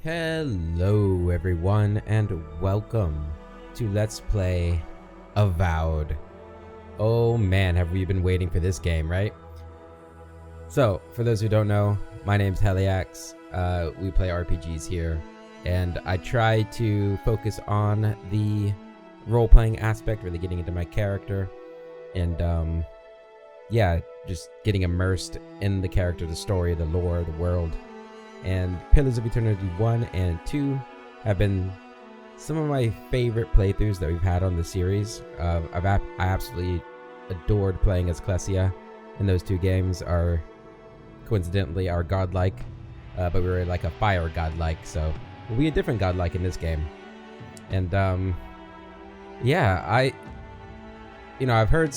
Hello everyone and welcome to Let's Play Avowed. Oh man, have we been waiting for this game, right? So, for those who don't know, my name's Heliax. We play RPGs here, and I try to focus on the role-playing aspect, really getting into my character, and yeah, just getting immersed in the character, the story, the lore, the world. And Pillars of Eternity 1 and 2 have been some of my favorite playthroughs that we've had on the series. I absolutely adored playing as Klesia, and those two games are coincidentally are godlike, but we were like a fire godlike, so we'll be a different godlike in this game. And yeah, I've heard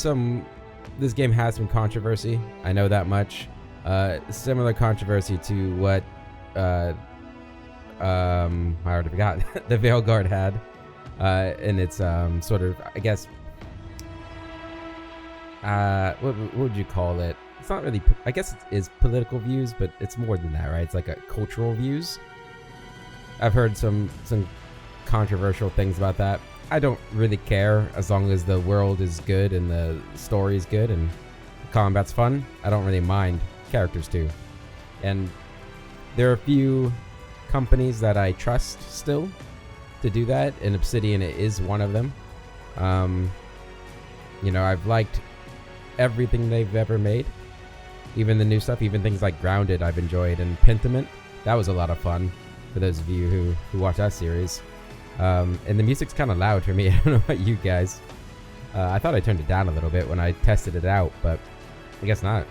this game has some controversy. I know that much. Similar controversy to what I already forgot the Veilguard had in its sort of, I guess, what would you call it? It's not really, I guess it is political views, but it's more than that, right? It's like a cultural views. I've heard some controversial things about that. I don't really care as long as the world is good and the story is good and combat's fun. I don't really mind. Characters too. And there are a few companies that I trust still to do that, and Obsidian is one of them. I've liked everything they've ever made, even the new stuff, even things like Grounded I've enjoyed, and Pentiment, that was a lot of fun for those of you who watch that series. And the music's kind of loud for me. I don't know about you guys. I thought I turned it down a little bit when I tested it out, but I guess not.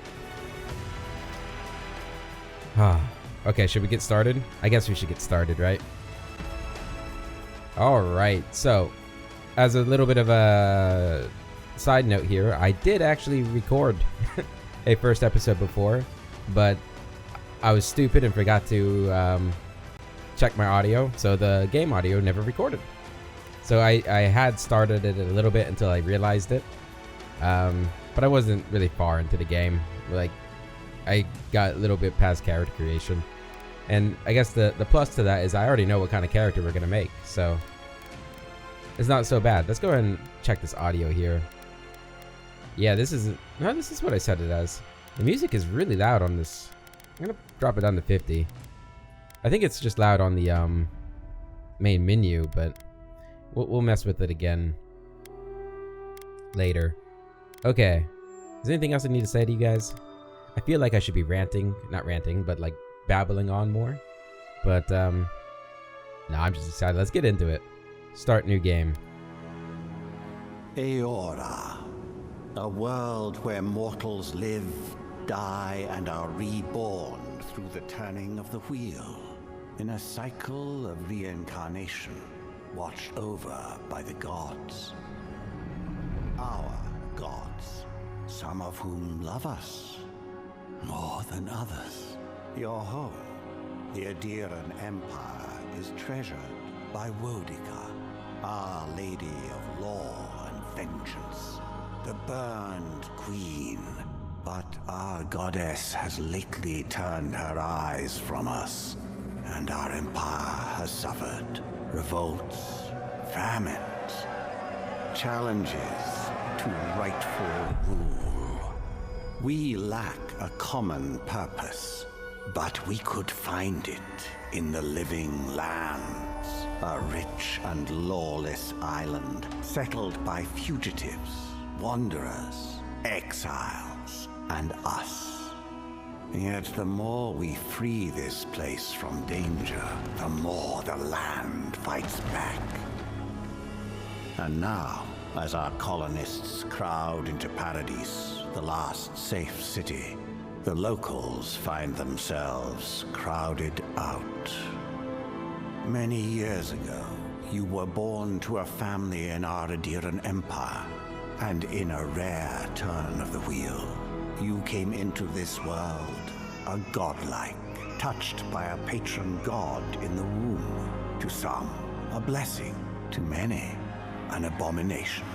Okay, should we get started? I guess we should get started, right? Alright, so as a little bit of a side note here, I did actually record a first episode before, but I was stupid and forgot to check my audio, so the game audio never recorded. So I had started it a little bit until I realized it, but I wasn't really far into the game. Like, I got a little bit past character creation. And I guess the plus to that is I already know what kind of character we're going to make, so it's not so bad. Let's go ahead and check this audio here. Yeah, this is what I set it as. The music is really loud on this. I'm going to drop it down to 50. I think it's just loud on the main menu, but we'll mess with it again later. Okay. Is there anything else I need to say to you guys? I feel like I should be not ranting, but like babbling on more. But no, I'm just excited. Let's get into it. Start new game. Eora, a world where mortals live, die, and are reborn through the turning of the wheel, in a cycle of reincarnation, watched over by the gods. Our gods, some of whom love us more than others. Your home, the Adiran Empire, is treasured by Wodica, Our Lady of Law and Vengeance, the burned queen. But our goddess has lately turned her eyes from us, and our empire has suffered revolts, famines, challenges to rightful rule. We lack a common purpose, but we could find it in the living lands, a rich and lawless island settled by fugitives, wanderers, exiles, and us. Yet the more we free this place from danger, the more the land fights back. And now, as our colonists crowd into Paradise, the last safe city, the locals find themselves crowded out. Many years ago, you were born to a family in our Adiran Empire, and in a rare turn of the wheel, you came into this world, a godlike, touched by a patron god in the womb. To some, a blessing. To many, an abomination.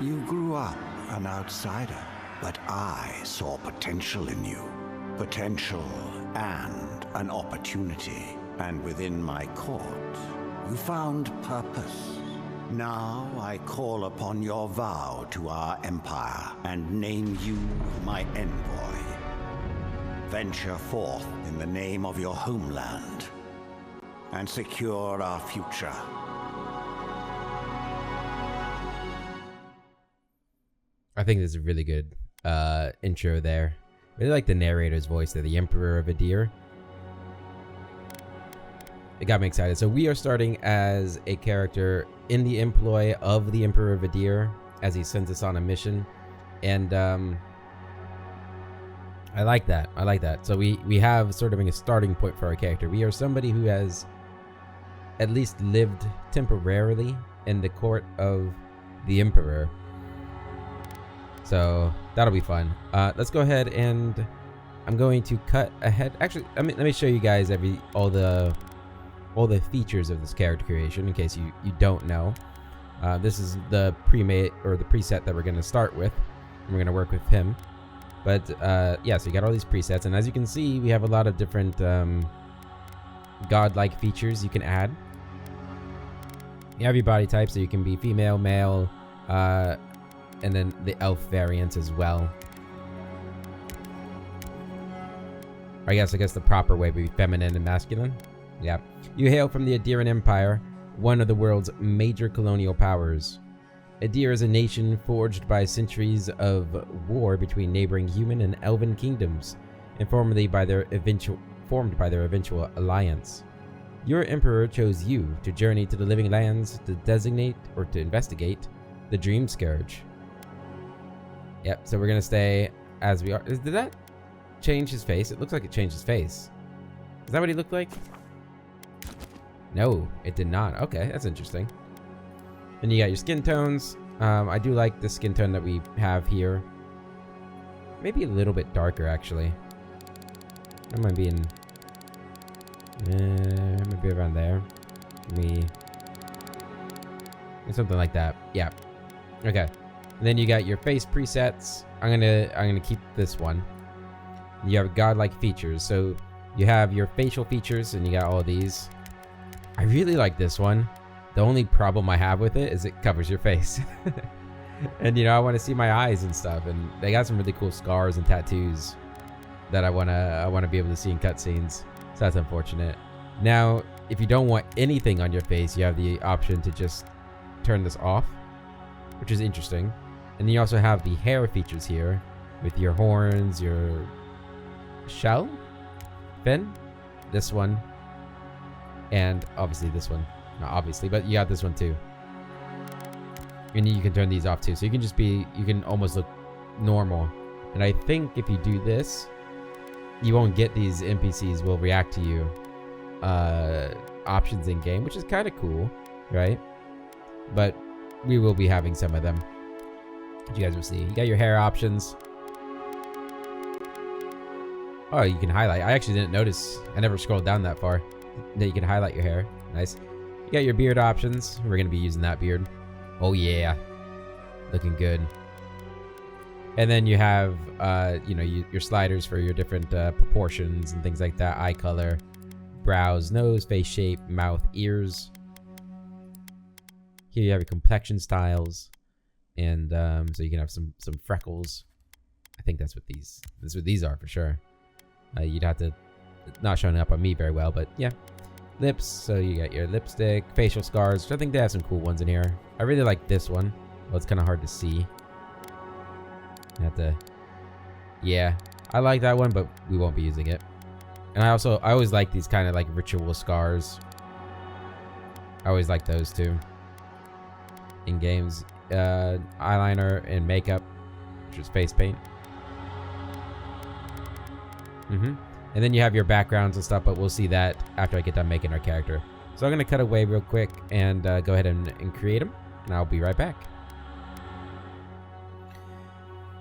You grew up an outsider, but I saw potential in you. Potential and an opportunity. and within my court, you found purpose. Now I call upon your vow to our empire and name you my envoy. Venture forth in the name of your homeland and secure our future. I think this is a really good intro there. Really like the narrator's voice there, the Emperor of Adir. It got me excited. So we are starting as a character in the employ of the Emperor of Adir as he sends us on a mission. And I like that. I like that. So we have sort of a starting point for our character. We are somebody who has at least lived temporarily in the court of the Emperor. So that'll be fun. Let's go ahead and I'm going to cut ahead. Actually, let me show you guys all the features of this character creation in case you don't know. This is the pre-made or the preset that we're going to start with. And we're going to work with him. But yeah, so you got all these presets, and as you can see, we have a lot of different godlike features you can add. You have your body type, so you can be female, male, and then the elf variant as well. I guess the proper way would be feminine and masculine. Yeah. You hail from the Adiran Empire, one of the world's major colonial powers. Adir is a nation forged by centuries of war between neighboring human and elven kingdoms, and formed by their eventual alliance. Your emperor chose you to journey to the living lands to designate or to investigate the Dream Scourge. Yep, so we're gonna stay as we are. Did that change his face? It looks like it changed his face. Is that what he looked like? No, it did not. Okay, that's interesting. Then you got your skin tones. I do like the skin tone that we have here. Maybe a little bit darker, actually. That might be in... maybe around there. Something like that. Yeah. Okay. And then you got your face presets. I'm gonna keep this one. You have godlike features. So you have your facial features, and you got all these. I really like this one. The only problem I have with it is it covers your face. And you know, I want to see my eyes and stuff, and they got some really cool scars and tattoos that I wanna be able to see in cutscenes. So that's unfortunate. Now, if you don't want anything on your face, you have the option to just turn this off, which is interesting. And then you also have the hair features here with your horns, your shell, fin, this one, and obviously this one. Not obviously, but you got this one too. And you can turn these off too. So you can almost look normal. And I think if you do this, you won't get these NPCs will react to you options in game, which is kind of cool, right? But we will be having some of them. You guys will see. You got your hair options. Oh, you can highlight. I actually didn't notice. I never scrolled down that far. That you can highlight your hair. Nice. You got your beard options. We're gonna be using that beard. Oh yeah, looking good. And then you have, you know, your sliders for your different proportions and things like that. Eye color, brows, nose, face shape, mouth, ears. Here you have your complexion styles, and so you can have some freckles. I think that's what these are for sure. You'd have to, not showing up on me very well, but yeah. Lips, so you got your lipstick, facial scars, which I think they have some cool ones in here. I really like this one. Well, it's kind of hard to see. You have to, yeah, I like that one, but we won't be using it. And I always like these kind of like ritual scars. I always like those too. In games, eyeliner and makeup, which is face paint. And then you have your backgrounds and stuff, but we'll see that after I get done making our character. So I'm going to cut away real quick and go ahead and create them, and I'll be right back.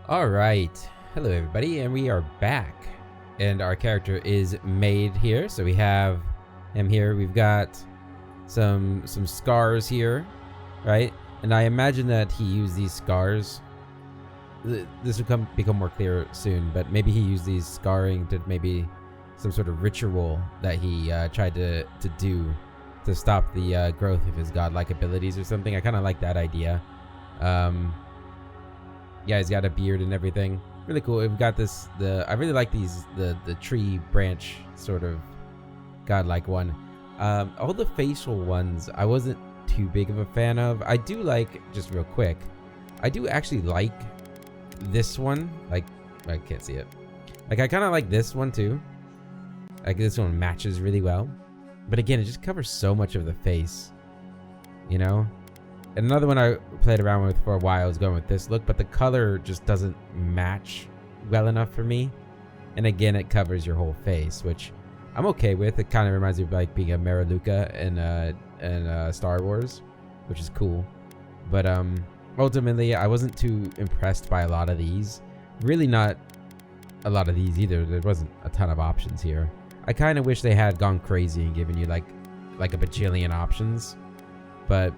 All right. Hello, everybody, and we are back. And our character is made here. So we have him here. We've got some scars here, right? And I imagine that he used these scars. This will become more clear soon, but maybe he used these scarring to maybe some sort of ritual that he tried to do to stop the growth of his godlike abilities or something. I kind of like that idea. Yeah, he's got a beard and everything. Really cool. We've got this. I really like these the tree branch sort of godlike one. All the facial ones I wasn't too big of a fan of. I do like, just real quick, I do actually like this one. Like, I can't see it. Like, I kind of like this one too. Like, this one matches really well. But again, it just covers so much of the face, you know? And another one I played around with for a while was going with this look, but the color just doesn't match well enough for me. And again, it covers your whole face, which I'm okay with. It kind of reminds me of like being a Mariluka in Star Wars, which is cool. But ultimately, I wasn't too impressed by a lot of these. Really not a lot of these either. There wasn't a ton of options here. I kind of wish they had gone crazy and given you like a bajillion options. But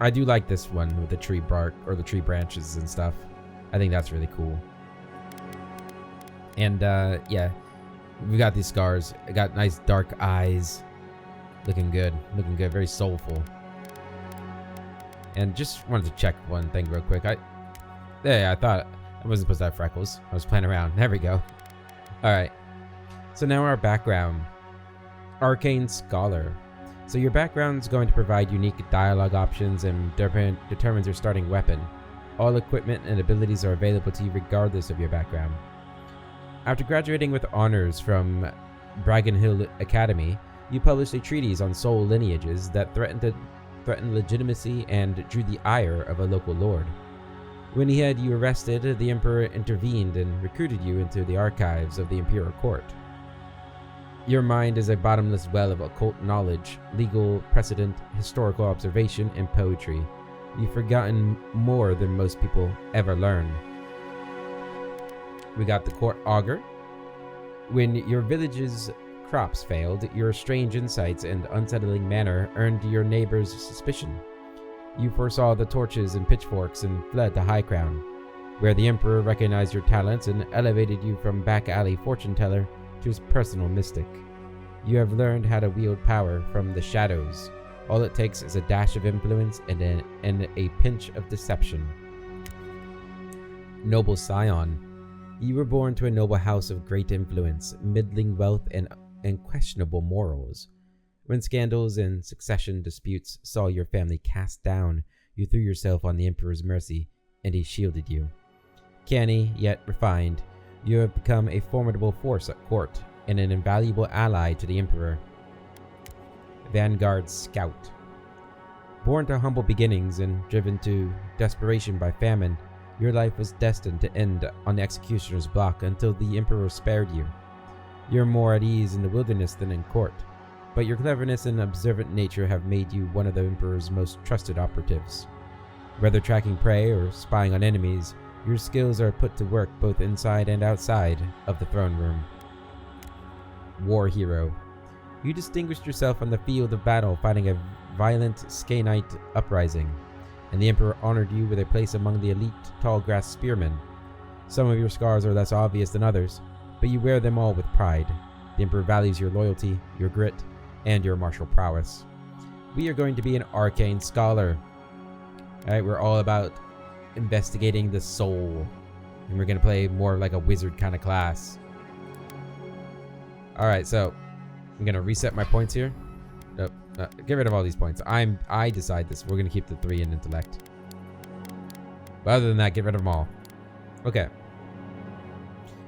I do like this one with the tree bark or the tree branches and stuff. I think that's really cool. And yeah, we got these scars. I got nice dark eyes. Looking good. Looking good. Very soulful. And just wanted to check one thing real quick. I thought I wasn't supposed to have freckles. I was playing around. There we go. Alright. So now our background. Arcane Scholar. So your background is going to provide unique dialogue options and determines your starting weapon. All equipment and abilities are available to you regardless of your background. After graduating with honors from Bragan Hill Academy, you published a treatise on soul lineages that threatened legitimacy and drew the ire of a local lord. When he had you arrested, the Emperor intervened and recruited you into the archives of the Imperial Court. Your mind is a bottomless well of occult knowledge, legal precedent, historical observation, and poetry. You've forgotten more than most people ever learn. We got the Court Augur. When your village's crops failed, your strange insights and unsettling manner earned your neighbors' suspicion. You foresaw the torches and pitchforks and fled to High Crown, where the Emperor recognized your talents and elevated you from back alley fortune teller to his personal mystic. You have learned how to wield power from the shadows. All it takes is a dash of influence and a pinch of deception. Noble Scion. You were born to a noble house of great influence, middling wealth, and questionable morals. When scandals and succession disputes saw your family cast down, you threw yourself on the Emperor's mercy, and he shielded you. Canny, yet refined, you have become a formidable force at court, and an invaluable ally to the Emperor. Vanguard Scout. Born to humble beginnings and driven to desperation by famine, your life was destined to end on the executioner's block until the Emperor spared you. You're more at ease in the wilderness than in court, but your cleverness and observant nature have made you one of the Emperor's most trusted operatives. Whether tracking prey or spying on enemies, your skills are put to work both inside and outside of the throne room. War Hero. You distinguished yourself on the field of battle fighting a violent Skanite uprising, and the Emperor honored you with a place among the elite tall-grass spearmen. Some of your scars are less obvious than others, but you wear them all with pride. The Emperor values your loyalty, your grit, and your martial prowess. We are going to be an arcane scholar. Alright, we're all about investigating the soul, and we're going to play more like a wizard kind of class. Alright, so I'm going to reset my points here. Nope, get rid of all these points. I decide this. We're going to keep the 3 in intellect. But other than that, get rid of them all. Okay.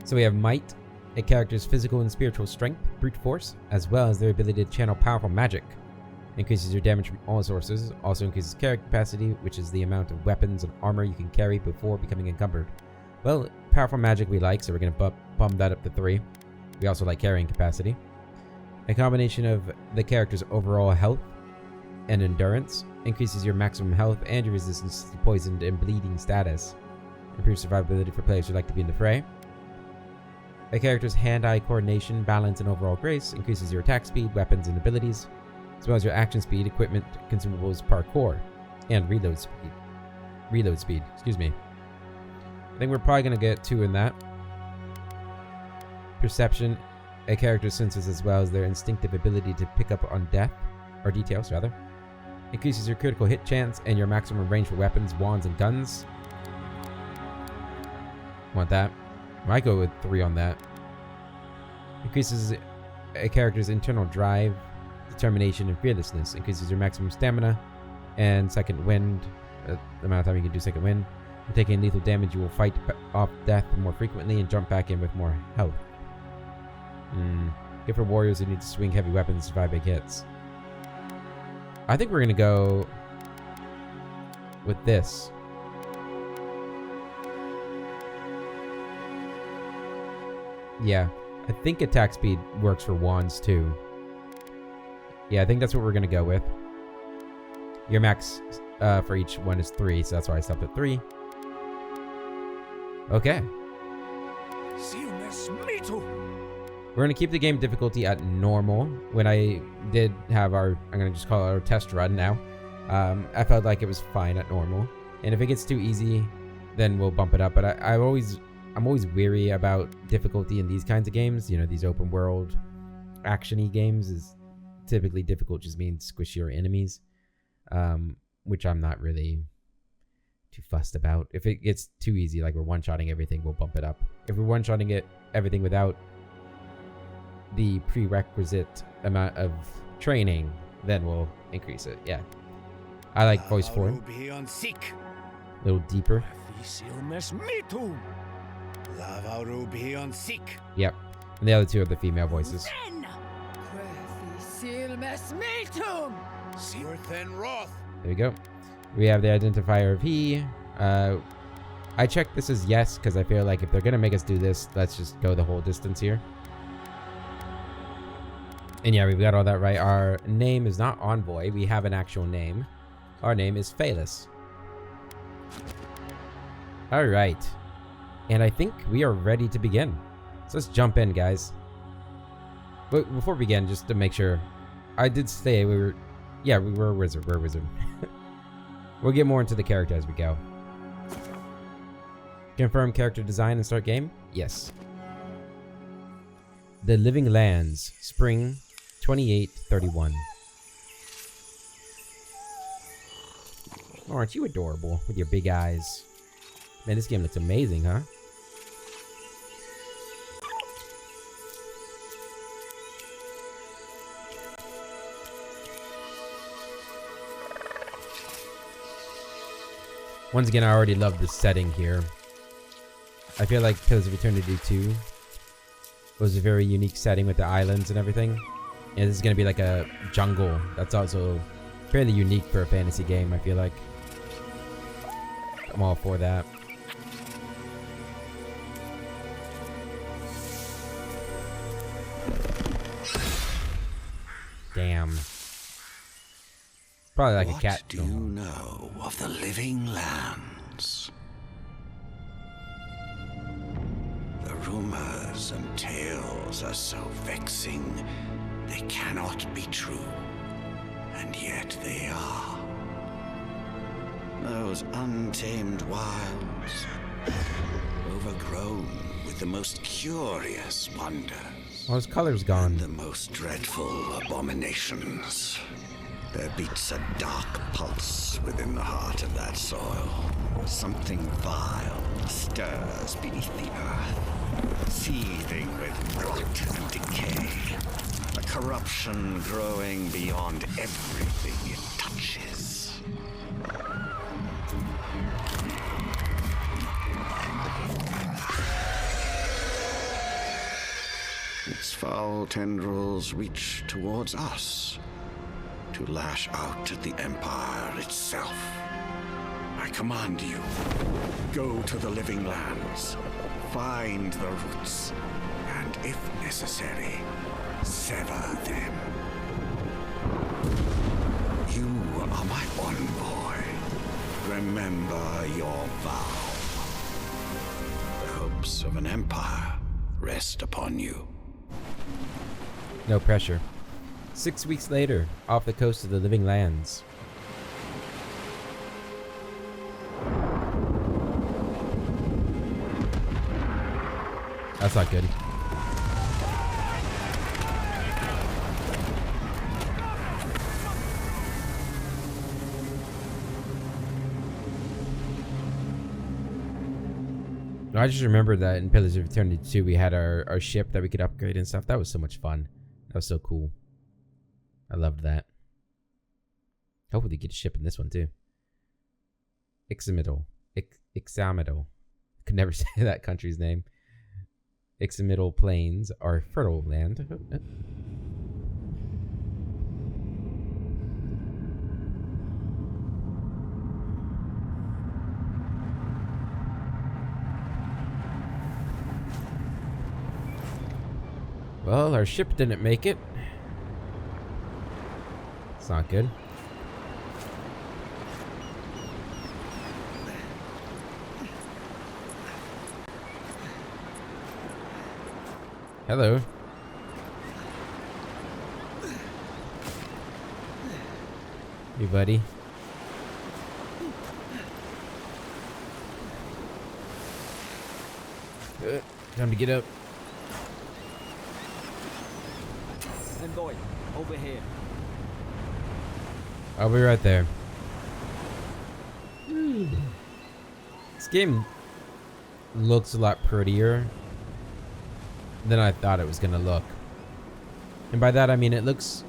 So we have might, a character's physical and spiritual strength, brute force, as well as their ability to channel powerful magic. Increases your damage from all sources. Also increases character capacity, which is the amount of weapons and armor you can carry before becoming encumbered. Well, powerful magic we like, so we're going to bump that up to 3. We also like carrying capacity. A combination of the character's overall health and endurance increases your maximum health and your resistance to poisoned and bleeding status. Improves survivability for players who like to be in the fray. A character's hand-eye coordination, balance, and overall grace increases your attack speed, weapons, and abilities, as well as your action speed, equipment, consumables, parkour, and reload speed. Excuse me. I think we're probably going to get 2 in that. Perception. a character's senses as well as their instinctive ability to pick up on details rather. Increases your critical hit chance and your maximum range for weapons, wands, and guns. Want that? Might go with 3 on that. Increases a character's internal drive, determination, and fearlessness. Increases your maximum stamina and second wind. The amount of time you can do second wind. When taking lethal damage, you will fight off death more frequently and jump back in with more health. Good for warriors who need to swing heavy weapons to survive big hits. I think we're gonna go with this. Yeah, I think attack speed works for wands too. Yeah, I think that's what we're gonna go with. Your max for each one is 3, so that's why I stopped at 3. Okay. We're gonna keep the game difficulty at normal. When I did have I'm gonna just call it our test run now. I felt like it was fine at normal, and if it gets too easy, then we'll bump it up. But I'm always weary about difficulty in these kinds of games. You know, these open world, action-y games is typically difficult. Just means squishier enemies, which I'm not really too fussed about. If it gets too easy, like we're one-shotting everything, we'll bump it up. If we're one-shotting everything without the prerequisite amount of training, then we'll increase it. Yeah, I like voice 4. A little deeper. Yep, and the other 2 are the female voices. There we go. We have the identifier of he. I checked this as yes because I feel like if they're gonna make us do this, let's just go the whole distance here. And yeah, we've got all that right. Our name is not Envoy. We have an actual name. Our name is Phaelus. All right. And I think we are ready to begin. So let's jump in, guys. But before we begin, just to make sure, I did say we were a wizard. We're a wizard. We'll get more into the character as we go. Confirm character design and start game? Yes. The Living Lands, Spring 2831. Oh, aren't you adorable with your big eyes? Man, this game looks amazing, huh? Once again, I already love the setting here. I feel like Pillars of Eternity 2 was a very unique setting with the islands and everything. And this is going to be like a jungle. That's also fairly unique for a fantasy game, I feel like. I'm all for that. Damn. Probably like a cat. What do you know of the Living Lands? The rumors and tales are so vexing, they cannot be true, and yet they are. Those untamed wilds, overgrown with the most curious wonders. Well, his color's gone. And the most dreadful abominations. There beats a dark pulse within the heart of that soil. Something vile stirs beneath the earth, seething with rot and decay. A corruption growing beyond everything it touches. Its foul tendrils reach towards us, to lash out at the Empire itself. I command you, go to the Living Lands, find the roots, and if necessary, sever them. You are my envoy. Remember your vow. The hopes of an empire rest upon you. No pressure. 6 weeks later, off the coast of the Living Lands. That's not good. I just remember that in Pillars of Eternity 2, we had our ship that we could upgrade and stuff. That was so much fun. That was so cool. I loved that. Hopefully get a ship in this one too. Ixamital. Ixamital. Could never say that country's name. Ixamital plains are fertile land. Well, our ship didn't make it. It's not good. Hello. Hey, buddy. Time to get up. Envoy, over here. I'll be right there. This game looks a lot prettier than I thought it was gonna look. And by that I mean it looks...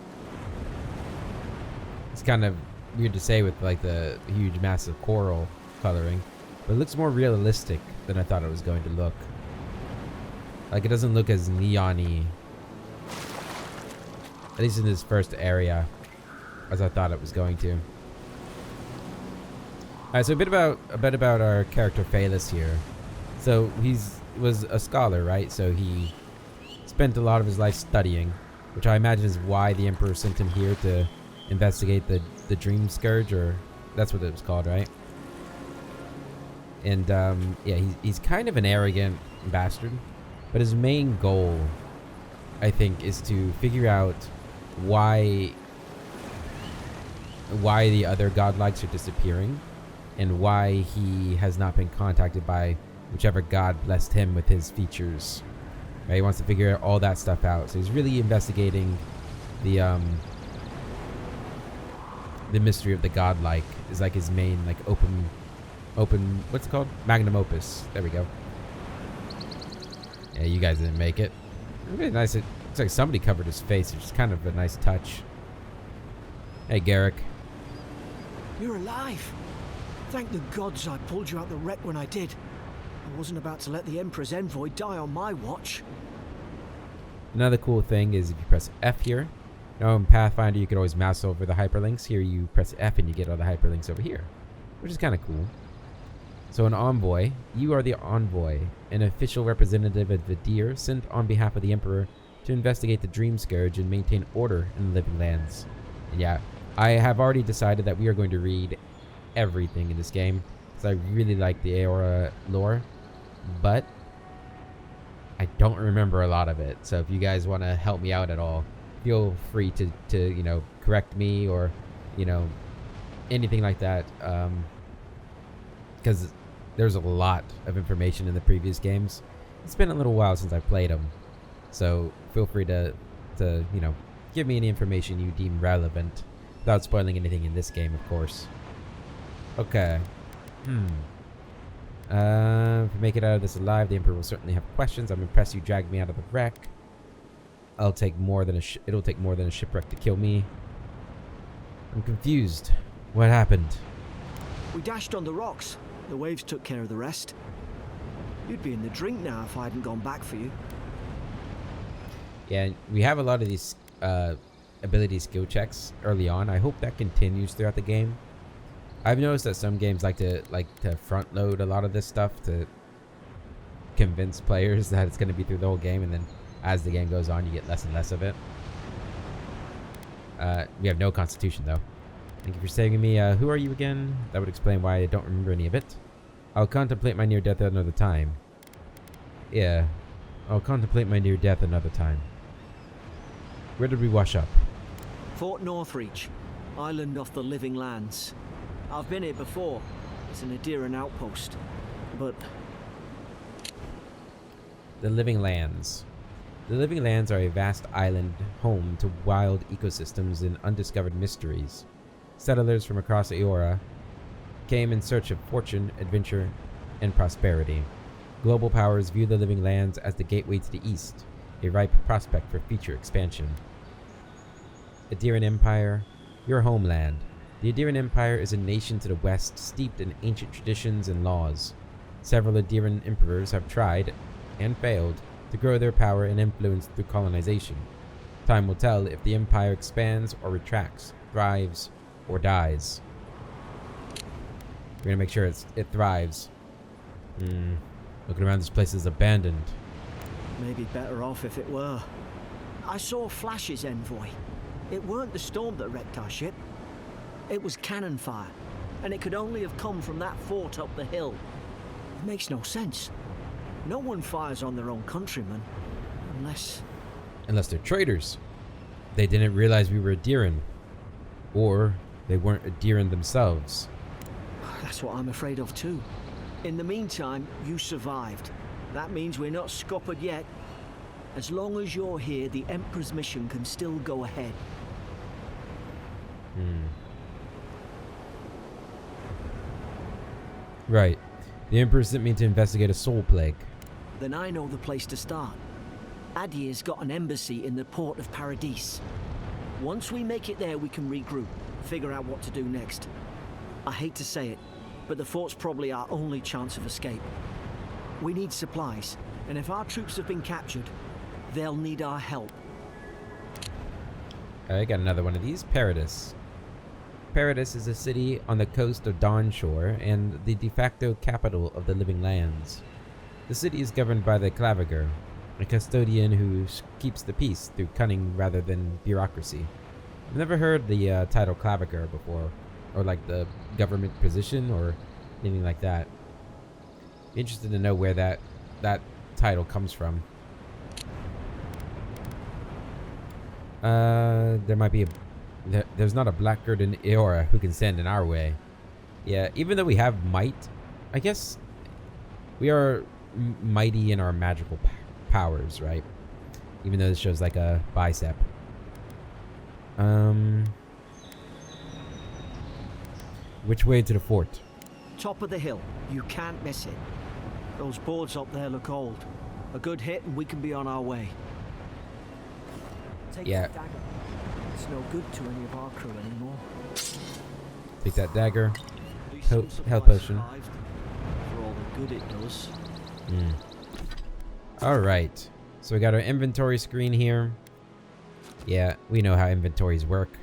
It's kind of weird to say with like the huge massive coral coloring. But it looks more realistic than I thought it was going to look. Like it doesn't look as neon-y, at least in this first area, as I thought it was going to. Alright, so a bit about our character Phaelus here. So was a scholar, right? So he spent a lot of his life studying, which I imagine is why the Emperor sent him here to investigate the Dream Scourge, or that's what it was called, right? And yeah, he's kind of an arrogant bastard, but his main goal, I think, is to figure out why the other godlikes are disappearing, and why he has not been contacted by whichever god blessed him with his features. Right? He wants to figure all that stuff out. So he's really investigating the mystery of the godlike is like his main like open what's it called? Magnum opus. There we go. Yeah, you guys didn't make it. Really nice. It looks like somebody covered his face, which is kind of a nice touch. Hey, Garrick. You're alive. Thank the gods I pulled you out the wreck when I did. I wasn't about to let the Emperor's envoy die on my watch. Another cool thing is if you press F here, now in Pathfinder you can always mouse over the hyperlinks. Here you press F and you get all the hyperlinks over here, which is kind of cool. So an envoy, you are the envoy, an official representative of the Deer sent on behalf of the Emperor to investigate the Dream Scourge and maintain order in the Living Lands. And yeah, I have already decided that we are going to read everything in this game, because I really like the Aora lore, but I don't remember a lot of it. So if you guys want to help me out at all, feel free to you know, correct me, or you know, anything like that, because there's a lot of information in the previous games. It's been a little while since I played them, so feel free to you know, give me any information you deem relevant without spoiling anything in this game, of course. Okay. If we make it out of this alive, the Emperor will certainly have questions. I'm impressed you dragged me out of the wreck. It'll take more than a shipwreck to kill me. I'm confused. What happened? We dashed on the rocks. The waves took care of the rest. You'd be in the drink now if I hadn't gone back for you. Yeah, we have a lot of these ability skill checks early on. I hope that continues throughout the game. I've noticed that some games like to front load a lot of this stuff to convince players that it's going to be through the whole game, and then as the game goes on you get less and less of it. We have no constitution though. Thank you for saving me. Who are you again? That would explain why I don't remember any of it. I'll contemplate my near death another time. Yeah, I'll contemplate my near death another time. Where did we wash up? Fort Northreach, island off the Living Lands. I've been here before. It's an Adiran outpost, but... The Living Lands. The Living Lands are a vast island home to wild ecosystems and undiscovered mysteries. Settlers from across Aora came in search of fortune, adventure, and prosperity. Global powers view the living lands as the gateway to the east, a ripe prospect for future expansion. Adiran Empire, your homeland. The Adiran Empire is a nation to the west steeped in ancient traditions and laws. Several Adiran emperors have tried, and failed, to grow their power and influence through colonization. Time will tell if the empire expands or retracts, thrives, or dies. We're gonna make sure it thrives. Looking around, this place is abandoned. Maybe better off if it were. I saw Flash's envoy. It weren't the storm that wrecked our ship. It was cannon fire, and it could only have come from that fort up the hill. It makes no sense. No one fires on their own countrymen, unless they're traitors. They didn't realize we were Adiran. Or they weren't Adiran themselves. That's what I'm afraid of too. In the meantime, you survived. That means we're not scuppered yet. As long as you're here, the Emperor's mission can still go ahead. Right. The Emperor sent me to investigate a soul plague. Then I know the place to start. Adir's got an embassy in the port of Paradis. Once we make it there, we can regroup, figure out what to do next. I hate to say it, but the fort's probably our only chance of escape. We need supplies, and if our troops have been captured, they'll need our help. I got another one of these. Paradis. Paradis is a city on the coast of Dawn Shore and the de facto capital of the Living Lands. The city is governed by the Claviger, a custodian who keeps the peace through cunning rather than bureaucracy. I've never heard the title Claviger before, or like the government position or anything like that. Be interested to know where that title comes from. There might be there's not a blackguard in Eora who can stand in our way. Yeah, even though we have might, I guess we are mighty in our magical powers, right? Even though this shows like a bicep. Which way to the fort? Top of the hill. You can't miss it. Those boards up there look old. A good hit and we can be on our way. Take that dagger. It's no good to any of our crew anymore. Take that dagger. Health potion. For all the good it does. Alright. So we got our inventory screen here. Yeah, we know how inventories work.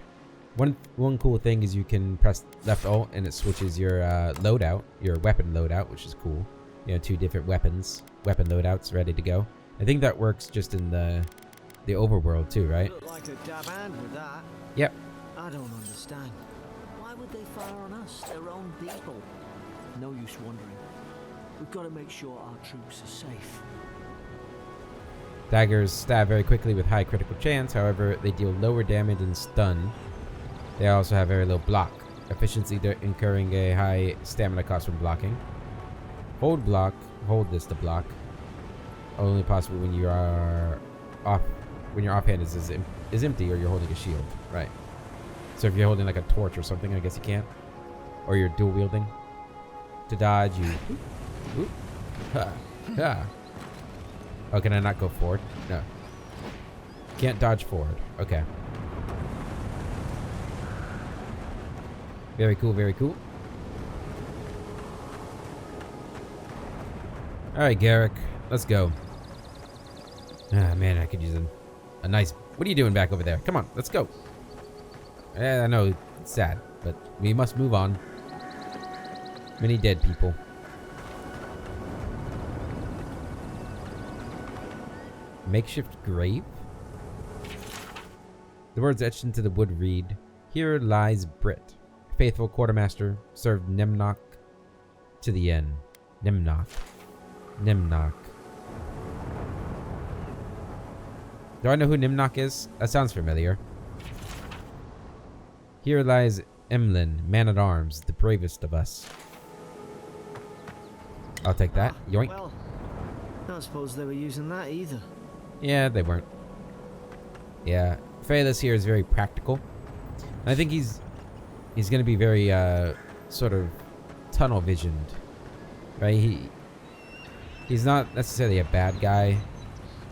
One cool thing is you can press left alt and it switches your loadout, your weapon loadout, which is cool. You know, 2 different weapon loadouts ready to go. I think that works just in the overworld too, right? Look like a dab hand with that. Yep. I don't understand. Why would they fire on us, their own people? No use wondering. We've got to make sure our troops are safe. Daggers stab very quickly with high critical chance, however, they deal lower damage and stun. They also have very low block efficiency, incurring a high stamina cost when blocking. Hold this to block. Only possible when you are off. When your offhand is empty or you're holding a shield, right? So if you're holding like a torch or something, I guess you can't. Or you're dual wielding. To dodge, you. Ha, ha. Oh, can I not go forward? No. Can't dodge forward. Okay. Very cool, very cool. Alright, Garrick. Let's go. Ah, man, I could use a nice... What are you doing back over there? Come on, let's go. I know it's sad, but we must move on. Many dead people. Makeshift grave? The words etched into the wood read, "Here lies Brit, faithful quartermaster, served Nimnock to the end." Nimnock. Do I know who Nimnock is? That sounds familiar. Here lies Emlyn, man-at-arms, the bravest of us. I'll take that. Yoink. Well, I don't suppose they were using that either. Yeah, they weren't. Yeah, Phaelus here is very practical. And I think he's going to be very sort of tunnel visioned, right? He's not necessarily a bad guy.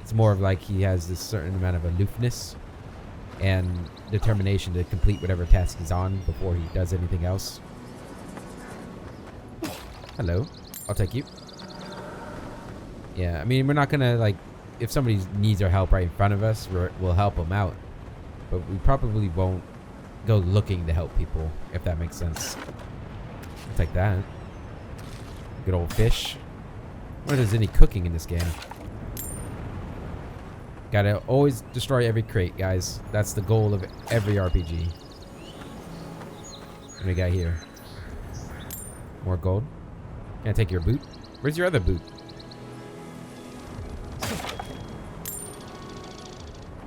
It's more of like he has this certain amount of aloofness and determination to complete whatever task he's on before he does anything else. Hello. I'll take you. Yeah, I mean, we're not gonna, like, if somebody needs our help right in front of us, we'll help them out. But we probably won't go looking to help people, if that makes sense. I'll take that. Good old fish. I wonder if there's any cooking in this game. Gotta always destroy every crate, guys. That's the goal of every RPG. What do we got here? More gold. Can I take your boot? Where's your other boot?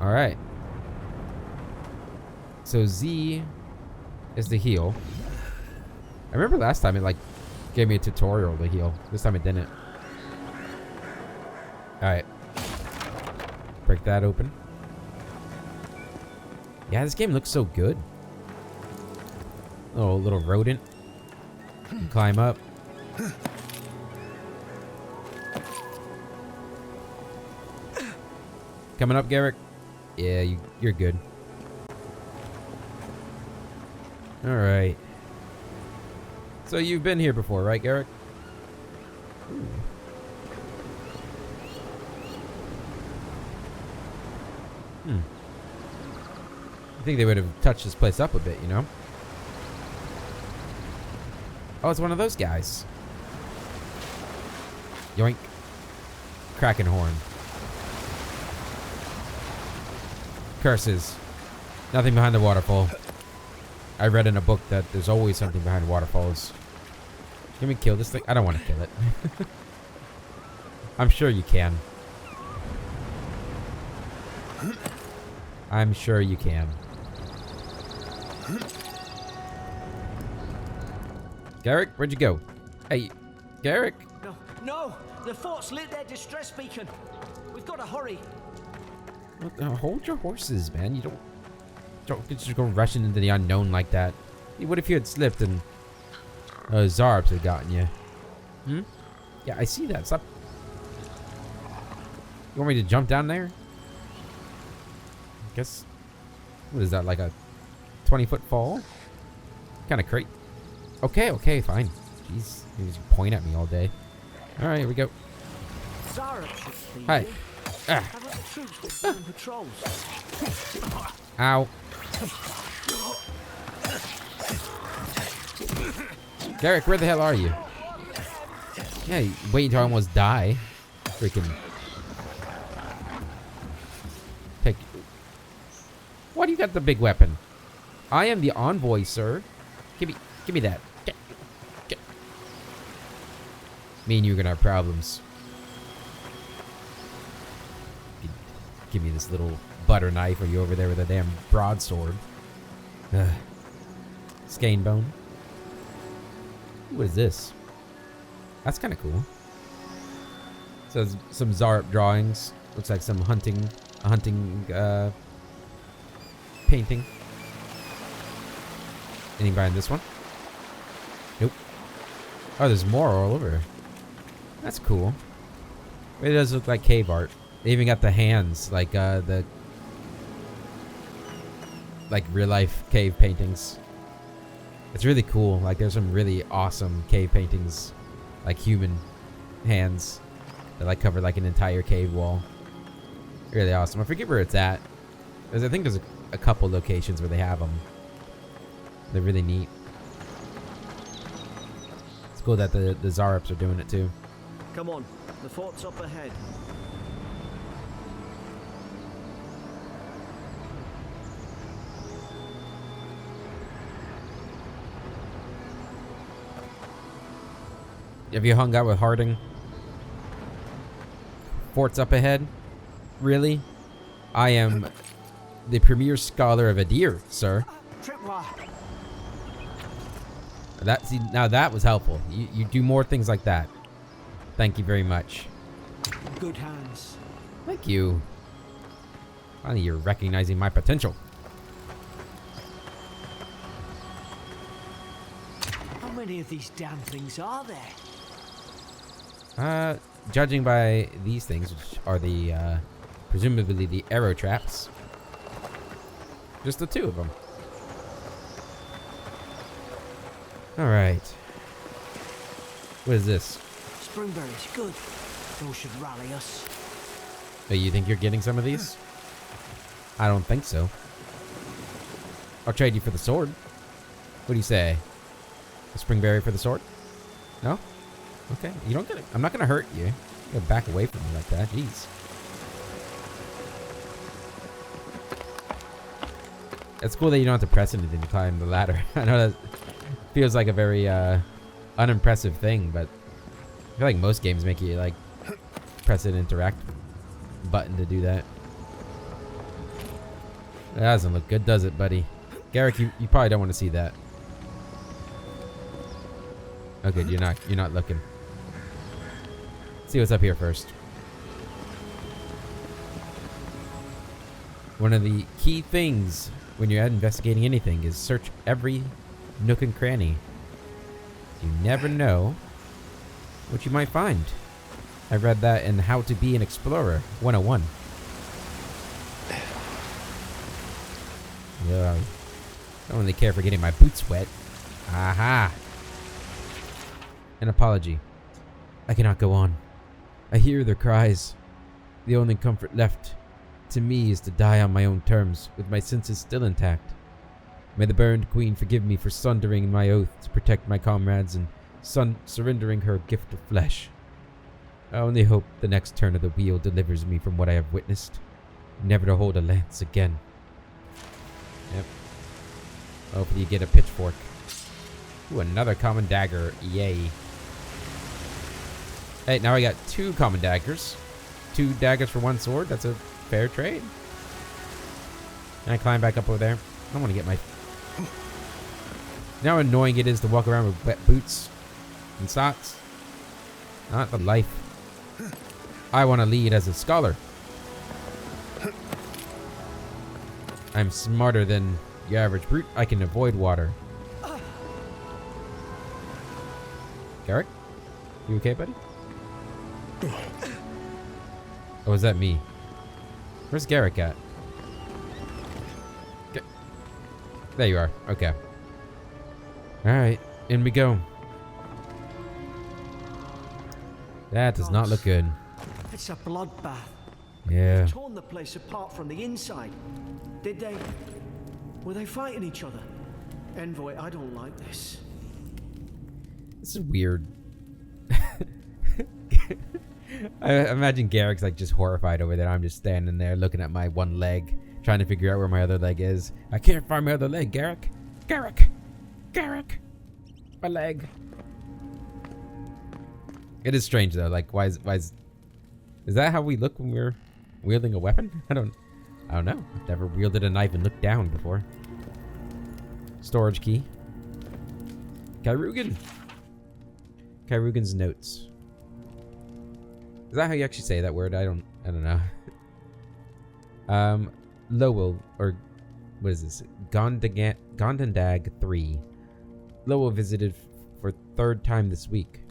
Alright. So Z is the heal. I remember last time it like gave me a tutorial to heal. This time it didn't. Alright. Break that open. Yeah, this game looks so good. Little rodent. You climb up. Coming up, Garrick? Yeah, you're good. Alright. So you've been here before, right, Garrick? Ooh. I think they would have touched this place up a bit, you know? Oh, it's one of those guys. Yoink. Kraken horn. Curses. Nothing behind the waterfall. I read in a book that there's always something behind waterfalls. Can we kill this thing? I don't want to kill it. I'm sure you can. I'm sure you can. Garrick, where'd you go? Hey, Garrick? No! The fort's lit their distress beacon. We've got to hurry. Hold your horses, man. You don't just go rushing into the unknown like that. What if you had slipped and Zarps had gotten you? Hmm? Yeah, I see that. Stop. You want me to jump down there? I guess. What is that, like a 20-foot fall? Kind of crazy. Okay, fine. Jeez, you just point at me all day. All right, here we go. Hi. Ow. Garrick, where the hell are you? Yeah, you wait until I almost die. Freaking. Pick. Why do you got the big weapon? I am the envoy, sir. Give me that. Get. Me and you are gonna have problems. Give me this little butter knife, or you over there with a damn broadsword. Skein bone. What is this? That's kind of cool. So some Zarp drawings. Looks like some hunting painting. Anything behind this one? Nope. Oh, there's more all over. That's cool. It does look like cave art. They even got the hands, like the real life cave paintings. It's really cool. Like there's some really awesome cave paintings, like human hands that like cover like an entire cave wall. Really awesome. I forget where it's at. I think there's a couple locations where they have them. They're really neat. It's cool that the Zarps are doing it too. Come on, the fort's up ahead. Have you hung out with Harding? Fort's up ahead? Really? I am the premier scholar of Adir, sir. Now that was helpful. You do more things like that. Thank you very much. Good hands. Thank you. Finally, you're recognizing my potential. How many of these damn things are there? judging by these things, which are the presumably the arrow traps, just the 2 of them. All right. What is this? Springberries, good. Those should rally us. Oh, you think you're getting some of these? I don't think so. I'll trade you for the sword. What do you say? A springberry for the sword? No? Okay. You don't get it. I'm not gonna hurt you. You gotta back away from me like that. Jeez. It's cool that you don't have to press anything to climb the ladder. I know that feels like a very unimpressive thing, but I feel like most games make you like press an interact button to do that. That doesn't look good, does it, buddy? Garrick, you probably don't want to see that. Oh, good. You're not looking. Let's see what's up here first. One of the key things when you're out investigating anything is search every nook and cranny. You never know what you might find. I read that in How to Be an Explorer 101. Yeah. I don't really care for getting my boots wet. Aha. An apology. I cannot go on. I hear their cries. The only comfort left to me is to die on my own terms, with my senses still intact. May the burned queen forgive me for sundering my oath to protect my comrades and surrendering her gift of flesh. I only hope the next turn of the wheel delivers me from what I have witnessed, never to hold a lance again. Yep. Hopefully you get a pitchfork. Ooh, another common dagger. Yay. Hey, now I got 2 common daggers. 2 daggers for 1 sword. That's a fair trade. Can I climb back up over there? I don't want to get my... You know how annoying it is to walk around with wet boots and socks? Not the life I want to lead as a scholar. I'm smarter than your average brute. I can avoid water. Garrick? You okay, buddy? Oh, is that me? Where's Garrick at? There you are. Okay. Alright, in we go. That does not look good. It's a bloodbath. Yeah. They torn the place apart from the inside. Did they? Were they fighting each other? Envoy, I don't like this. This is weird. I imagine Garrick's like just horrified over there. I'm just standing there looking at my one leg, trying to figure out where my other leg is. I can't find my other leg, Garrick. Garrick! Garrick! My leg. It is strange though. Like, why is that how we look when we're wielding a weapon? I don't know. I've never wielded a knife and looked down before. Storage key. Kairugan. Kairugan's notes. Is that how you actually say that word? I don't know. Lowell, or what is this? Gondendag 3. Lowell visited for 3rd time this week.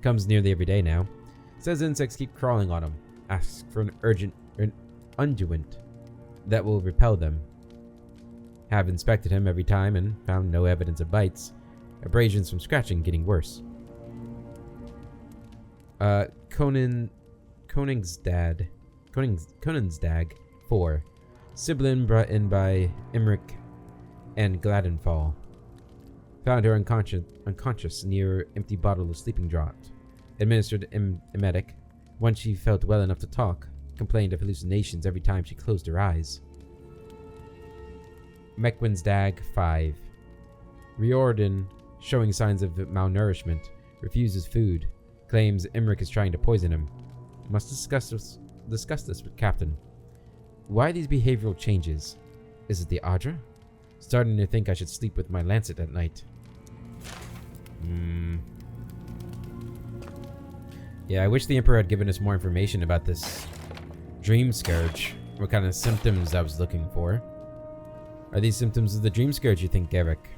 Comes nearly every day now. Says insects keep crawling on him. Asks for an unguent that will repel them. Have inspected him every time and found no evidence of bites. Abrasions from scratching getting worse. Koningsdag 4. Sibyllin brought in by Imric and Gladenfall. Found her unconscious near empty bottle of sleeping draught. Administered emetic. Once she felt well enough to talk, complained of hallucinations every time she closed her eyes. Mekwinsdag 5. Riordan, showing signs of malnourishment, refuses food. Claims Imric is trying to poison him. Must discuss this with Captain. Why these behavioral changes? Is it the Adra? Starting to think I should sleep with my lancet at night. Yeah, I wish the Emperor had given us more information about this dream scourge. What kind of symptoms I was looking for. Are these symptoms of the dream scourge, you think, Garrick?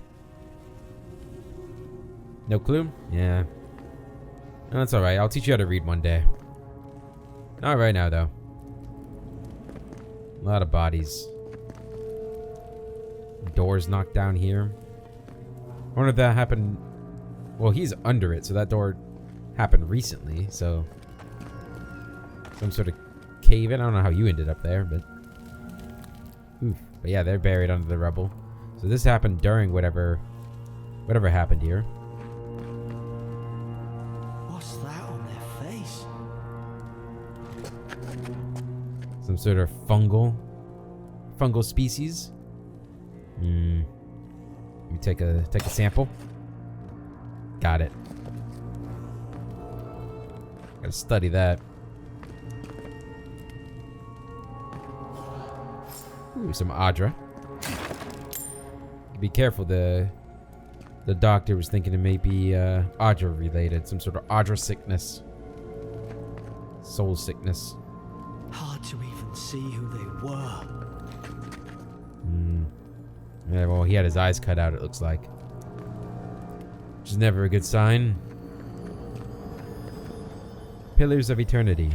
No clue? Yeah. No, that's alright. I'll teach you how to read one day. Not right now, though. A lot of bodies. Doors knocked down here. I wonder if that happened... Well, he's under it, so that door happened recently, so... Some sort of cave-in. I don't know how you ended up there, but... Oof. But yeah, they're buried under the rubble. So this happened during whatever happened here. What's that on their face? Some sort of fungal species. Let me take a sample. Got it. Gotta study that. Ooh, some Adra. Be careful, the doctor was thinking it may be Adra related, some sort of Adra sickness. Soul sickness. Hard to even see who they were. Yeah, well, he had his eyes cut out, it looks like. Which is never a good sign. Pillars of Eternity.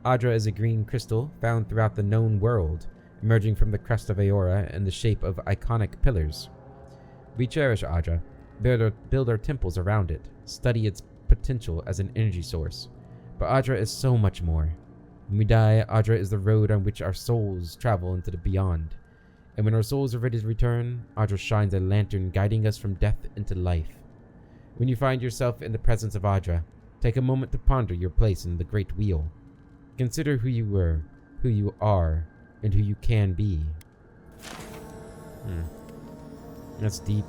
Adra is a green crystal found throughout the known world, emerging from the crust of Aora in the shape of iconic pillars. We cherish Adra, build our temples around it, study its potential as an energy source. But Adra is so much more. When we die, Adra is the road on which our souls travel into the beyond. And when our souls are ready to return, Adra shines a lantern guiding us from death into life. When you find yourself in the presence of Adra, take a moment to ponder your place in the Great Wheel. Consider who you were, who you are, and who you can be. That's deep.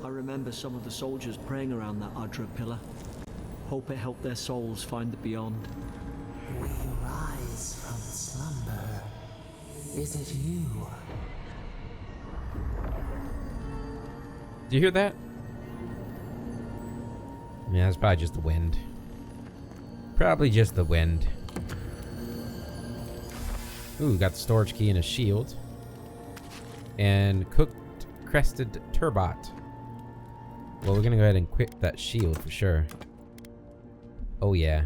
I remember some of the soldiers praying around that Adra pillar. Hope it helped their souls find the beyond. We rise from slumber. Is it you? Do you hear that? Yeah, it's probably just the wind. Probably just the wind. Ooh, got the storage key and a shield. And cooked crested turbot. Well, we're gonna go ahead and equip that shield for sure. Oh yeah.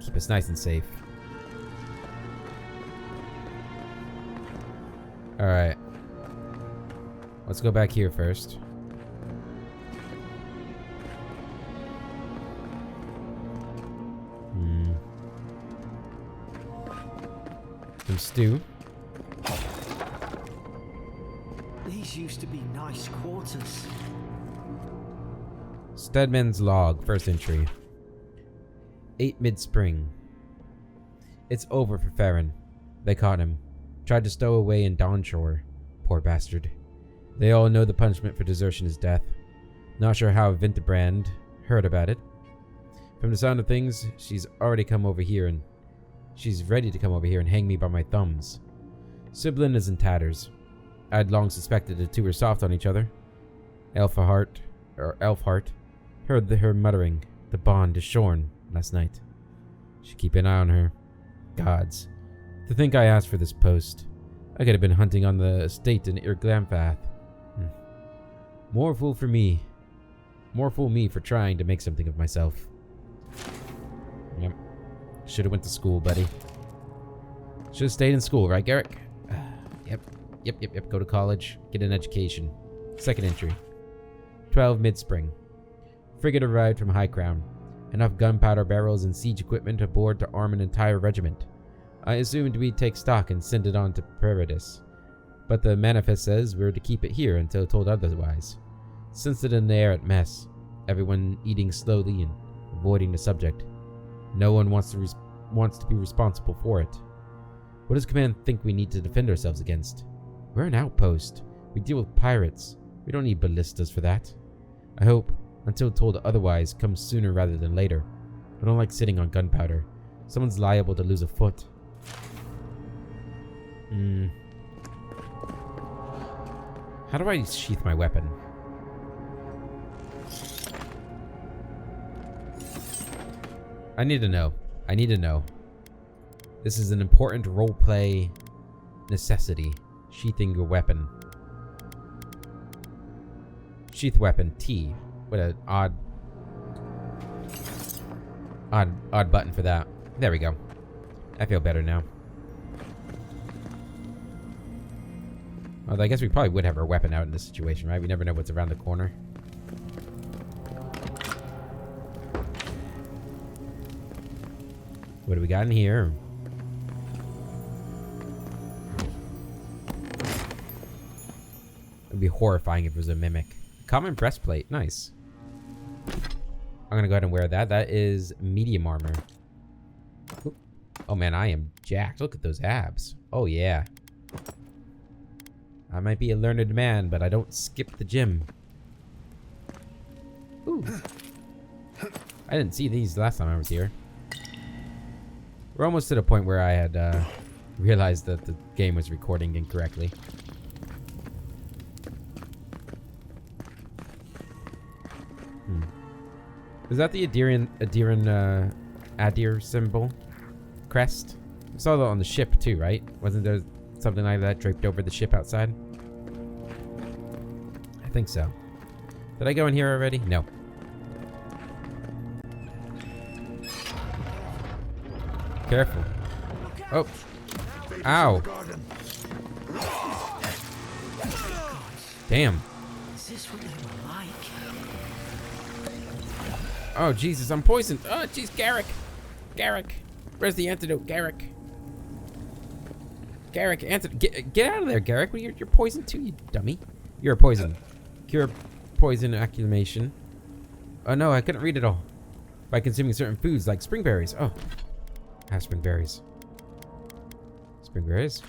Keep us nice and safe. Alright. Let's go back here first. Some stew. These used to be nice quarters. Stedman's log, first entry. 8 mid-spring. It's over for Farron. They caught him. Tried to stow away in Dawnshore. Poor bastard. They all know the punishment for desertion is death. Not sure how Vinterbrand heard about it. From the sound of things, she's ready to come over here and hang me by my thumbs. Siblin is in tatters. I'd long suspected the two were soft on each other. Elfhart heard her muttering, "The bond is shorn," last night. Should keep an eye on her. Gods. To think I asked for this post. I could have been hunting on the estate in Irglamfath. More fool me for trying to make something of myself. Yep. Should have went to school, buddy. Should have stayed in school, right, Garrick? Yep. Go to college. Get an education. Second entry. 12 mid-spring. Frigate arrived from High Crown. Enough gunpowder barrels and siege equipment aboard to arm an entire regiment. I assumed we'd take stock and send it on to Paradis. But the manifest says we're to keep it here until told otherwise. Sensed it in the air at mess. Everyone eating slowly and avoiding the subject. No one wants to be responsible for it. What does command think we need to defend ourselves against? We're an outpost. We deal with pirates. We don't need ballistas for that. I hope, until told otherwise, comes sooner rather than later. I don't like sitting on gunpowder. Someone's liable to lose a foot. How do I sheath my weapon? I need to know. This is an important roleplay necessity. Sheathing your weapon. Sheath weapon, T. What an odd... Odd button for that. There we go. I feel better now. Although I guess we probably would have our weapon out in this situation, right? We never know what's around the corner. What do we got in here? It'd be horrifying if it was a mimic. Common breastplate. Nice. I'm gonna go ahead and wear that. That is medium armor. Oop. Oh man, I am jacked. Look at those abs. Oh yeah. I might be a learned man, but I don't skip the gym. Ooh. I didn't see these last time I was here. We're almost to the point where I had realized that the game was recording incorrectly. Is that the Adir symbol? Crest? I saw that on the ship too, right? Wasn't there something like that draped over the ship outside? I think so. Did I go in here already? No. Careful. Oh. Ow. Damn. Is this what they were like? Oh, Jesus, I'm poisoned. Oh, jeez, Garrick. Garrick. Where's the antidote, Garrick? Garrick, antidote. Get out of there, Garrick. You're poisoned too, you dummy. You're a poison. Cure poison accumulation. Oh, no, I couldn't read it all. By consuming certain foods like spring berries. Oh. I have spring berries. Spring berries.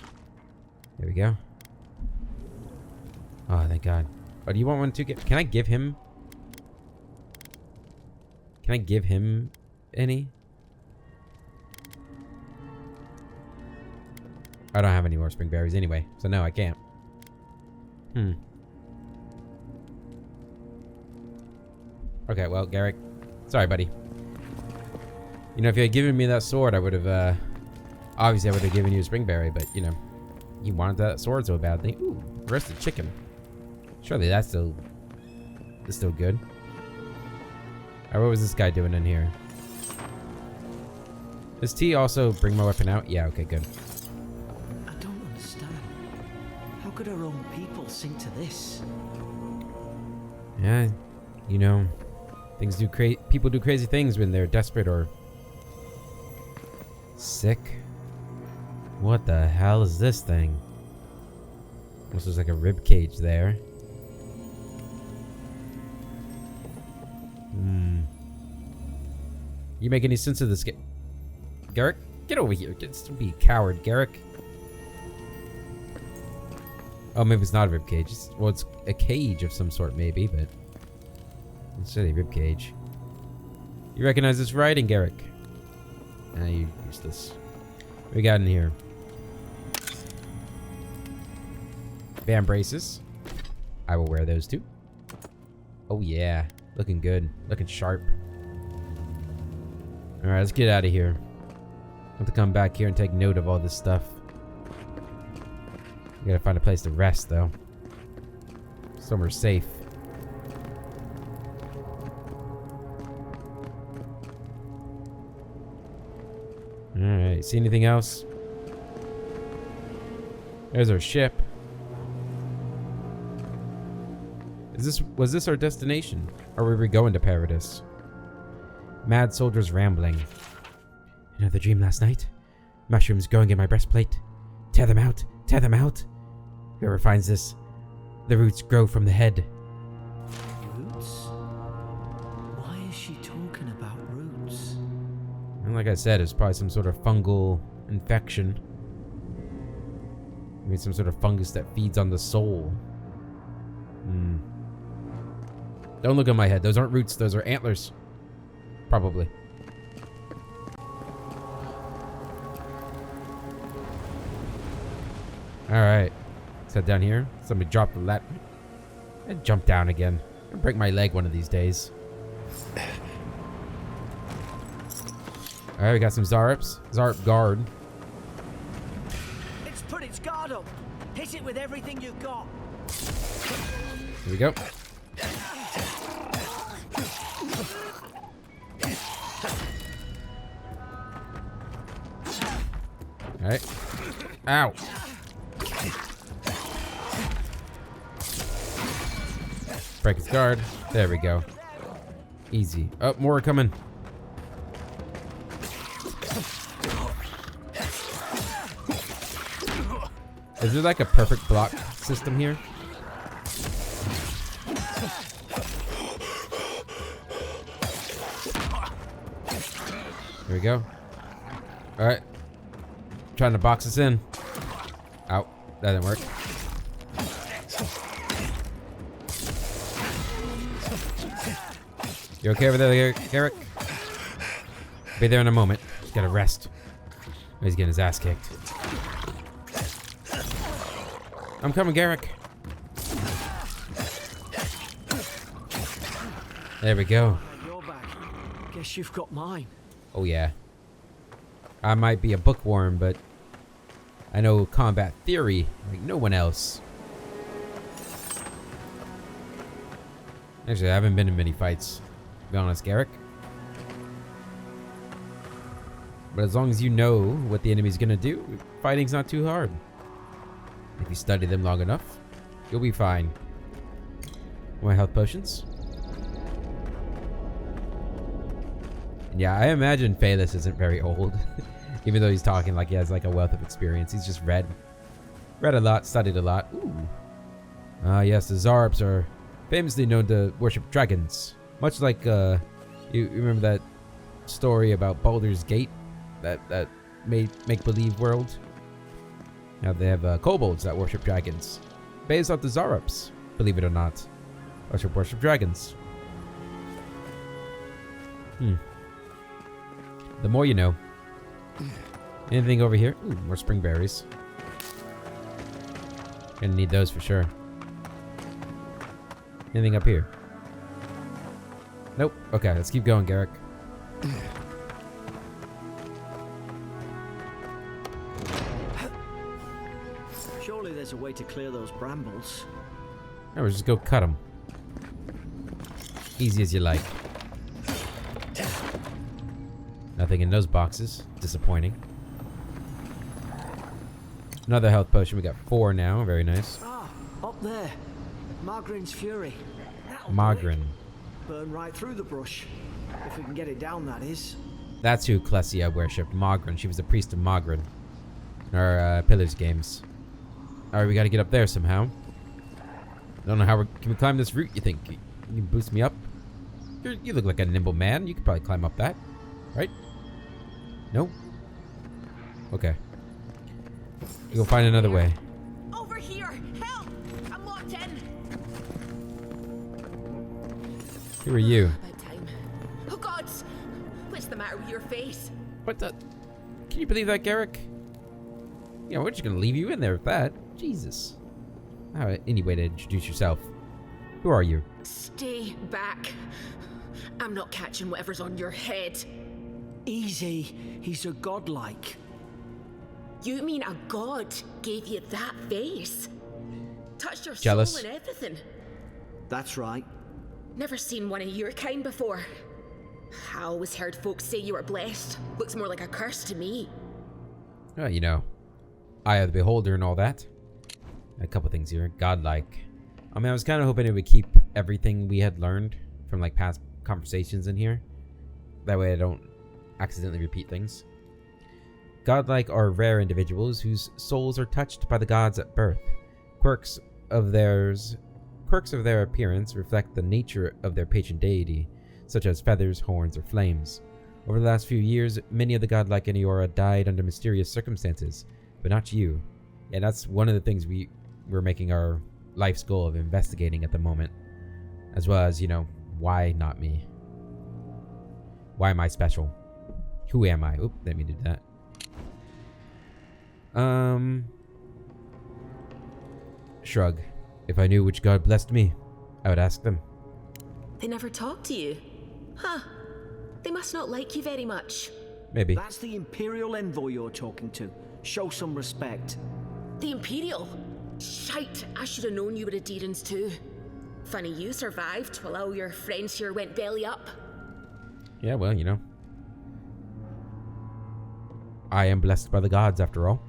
There we go. Oh, thank God. Oh, do you want one to get? Can I give him? Can I give him any? I don't have any more spring berries anyway, so no, I can't. Okay, well, Garrick. Sorry, buddy. You know, if you had given me that sword, I would have, obviously I would have given you a spring berry, but, you know, you wanted that sword so badly. Ooh, roasted chicken. Surely that's still good. Alright, what was this guy doing in here? Does T also bring my weapon out? Yeah, okay, good. I don't understand. How could our own people sink to this? Yeah, you know, people do crazy things when they're desperate or sick. What the hell is this thing? This was like a rib cage there. You make any sense of this? Garrick, get over here. Don't be a coward, Garrick. Oh, maybe it's not a rib cage. Well, it's a cage of some sort, maybe, but it's a rib cage. You recognize this writing, Garrick? Ah, you useless. What we got in here? Bam braces. I will wear those too. Oh yeah, looking good, looking sharp. All right, let's get out of here. I have to come back here and take note of all this stuff. We gotta find a place to rest, though. Somewhere safe. Alright, see anything else? There's our ship. Was this our destination? Or were we going to Paradis? Mad soldiers rambling. Another dream last night? Mushrooms growing in my breastplate. Tear them out! Tear them out! Whoever finds this, the roots grow from the head. Roots? Why is she talking about roots? And like I said, it's probably some sort of fungal infection. Maybe some sort of fungus that feeds on the soul. Don't look at my head. Those aren't roots. Those are antlers. Probably. Alright. Let's head down here. Somebody dropped the lat. And jump down again. I'll break my leg one of these days. Alright, we got some Zarups. Zarup guard. It's put its guard up. Hit it with everything you've got. Here we go. Alright. Ow. Break his guard. There we go. Easy. Oh, more are coming. Is there like a perfect block system here? There we go. Alright. Trying to box us in. Ow. That didn't work. You okay over there, Garrick? Be there in a moment. He's gotta rest. He's getting his ass kicked. I'm coming, Garrick. There we go. You're back. Guess you've got mine. Oh yeah. I might be a bookworm, but I know combat theory like no one else. Actually, I haven't been in many fights, to be honest, Garrick. But as long as you know what the enemy's gonna do, fighting's not too hard. If you study them long enough, you'll be fine. My health potions. And yeah, I imagine Phaelus isn't very old. Even though he's talking like he has like a wealth of experience. He's just read a lot, studied a lot. Ooh. Yes, the Zarps are famously known to worship dragons. Much like, you remember that story about Baldur's Gate? That make-believe world? Now they have kobolds that worship dragons. Based off the Zarps, believe it or not. Worship dragons. The more you know. Anything over here? Ooh, more spring berries. Gonna need those for sure. Anything up here? Nope. Okay, let's keep going, Garrick. Surely there's a way to clear those brambles. No, we'll just go cut them. Easy as you like. Nothing in those boxes. Disappointing. Another health potion. We got 4 now. Very nice. Ah, up there. Margrin's Fury. Margrin. Burn right through the brush. If we can get it down, that is. That's who Klesia worshipped. Margrin. She was a priest of Margrin. In our Pillars games. Alright, we gotta get up there somehow. Don't know how can we climb this route, you think? Can you boost me up? You look like a nimble man. You could probably climb up that. Right? No? Okay. We'll find another way. Over here! Help! I'm locked in! Who are you? About time. Oh God! What's the matter with your face? What the? Can you believe that, Garrick? Yeah, we're just gonna leave you in there with that. Jesus. Alright, any way to introduce yourself. Who are you? Stay back. I'm not catching whatever's on your head. Easy. He's a godlike. You mean a god gave you that face? Touched your Jealous? soul and everything. That's right. Never seen one of your kind before. I always heard folks say you were blessed. Looks more like a curse to me. Oh, you know. Eye of the Beholder and all that. A couple things here. Godlike. I mean, I was kind of hoping it would keep everything we had learned from like past conversations in here. That way I don't accidentally repeat things. Godlike are rare individuals whose souls are touched by the gods at birth. Quirks of their appearance reflect the nature of their patron deity, such as feathers, horns, or flames. Over the last few years, many of the godlike in Eora died under mysterious circumstances, but not you. And that's one of the things we're making our life's goal of investigating at the moment. As well as, you know, why not me? Why am I special? Who am I? Oop, let me do that. Shrug. If I knew which god blessed me, I would ask them. They never talk to you. Huh. They must not like you very much. Maybe. That's the Imperial envoy you're talking to. Show some respect. The Imperial? Shite, I should have known you were a Deerans too. Funny you survived while all your friends here went belly up. Yeah, well, you know. I am blessed by the gods, after all.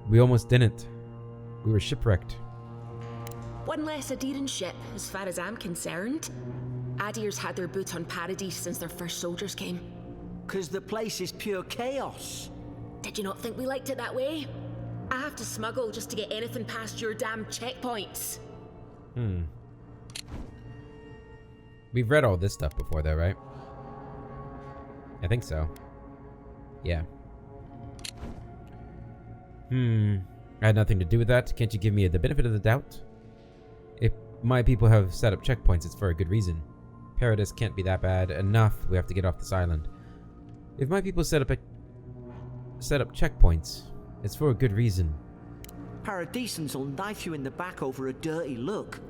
We almost didn't. We were shipwrecked. One less Adiran ship, as far as I'm concerned. Adir's had their boot on Paradise since their first soldiers came. 'Cause the place is pure chaos. Did you not think we liked it that way? I have to smuggle just to get anything past your damn checkpoints. We've read all this stuff before, though, right? I think so. Yeah. I had nothing to do with that. Can't you give me the benefit of the doubt? If my people have set up checkpoints, it's for a good reason. Paradise can't be that bad enough. We have to get off this island. If my people set up checkpoints, it's for a good reason. Paradisans will knife you in the back over a dirty look.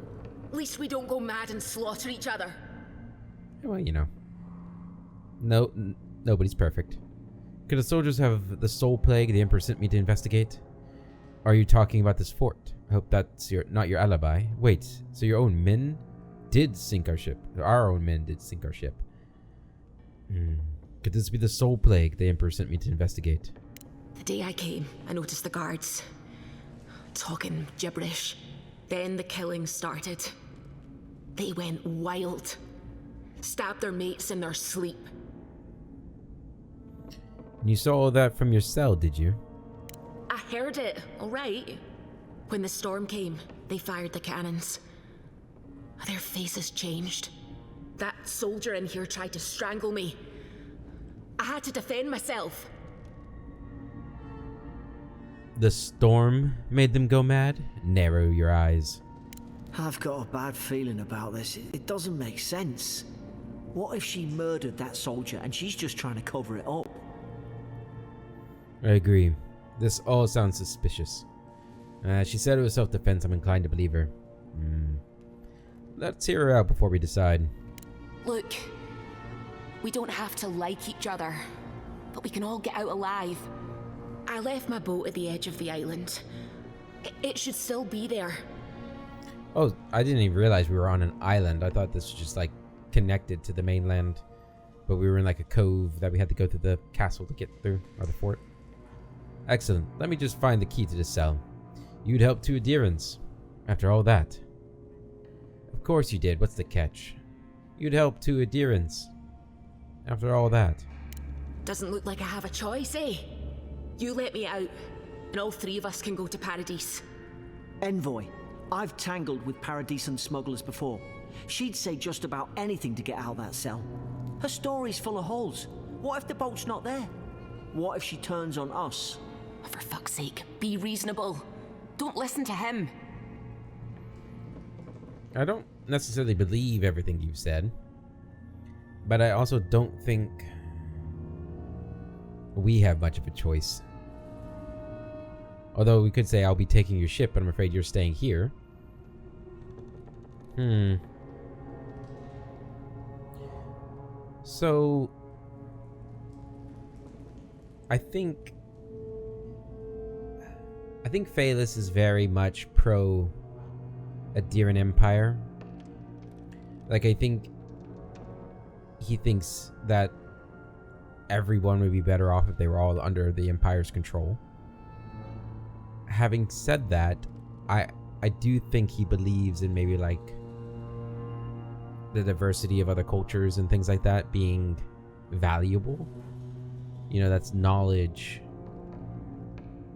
At least we don't go mad and slaughter each other. Well, you know. Nobody's perfect. Could the soldiers have the soul plague the Emperor sent me to investigate? Are you talking about this fort? I hope that's not your alibi. Wait, so your own men did sink our ship? Our own men did sink our ship. Could this be the soul plague the Emperor sent me to investigate? The day I came, I noticed the guards talking gibberish. Then the killing started. They went wild. Stabbed their mates in their sleep. You saw all that from your cell, did you? I heard it, alright. When the storm came, they fired the cannons. Their faces changed. That soldier in here tried to strangle me. I had to defend myself. The storm made them go mad? Narrow your eyes. I've got a bad feeling about this. It doesn't make sense. What if she murdered that soldier and she's just trying to cover it up? I agree. This all sounds suspicious. She said it was self-defense. I'm inclined to believe her. Let's hear her out before we decide. Look, we don't have to like each other, but we can all get out alive. I left my boat at the edge of the island. It should still be there. Oh, I didn't even realize we were on an island. I thought this was just like connected to the mainland, but we were in like a cove that we had to go through the castle to get through, or the fort. Excellent. Let me just find the key to this cell. You'd help two adherents. After all that. Of course you did. What's the catch? You'd help two adherents. After all that. Doesn't look like I have a choice, eh? You let me out, and all three of us can go to Paradise. Envoy, I've tangled with Paradisan smugglers before. She'd say just about anything to get out of that cell. Her story's full of holes. What if the boat's not there? What if she turns on us? For fuck's sake, be reasonable. Don't listen to him. I don't necessarily believe everything you've said, but I also don't think we have much of a choice. Although we could say, I'll be taking your ship, but I'm afraid you're staying here. So I think Phaelus is very much pro Adiran Empire. Like, I think he thinks that everyone would be better off if they were all under the Empire's control. Having said that, I do think he believes in maybe like the diversity of other cultures and things like that being valuable. You know, that's knowledge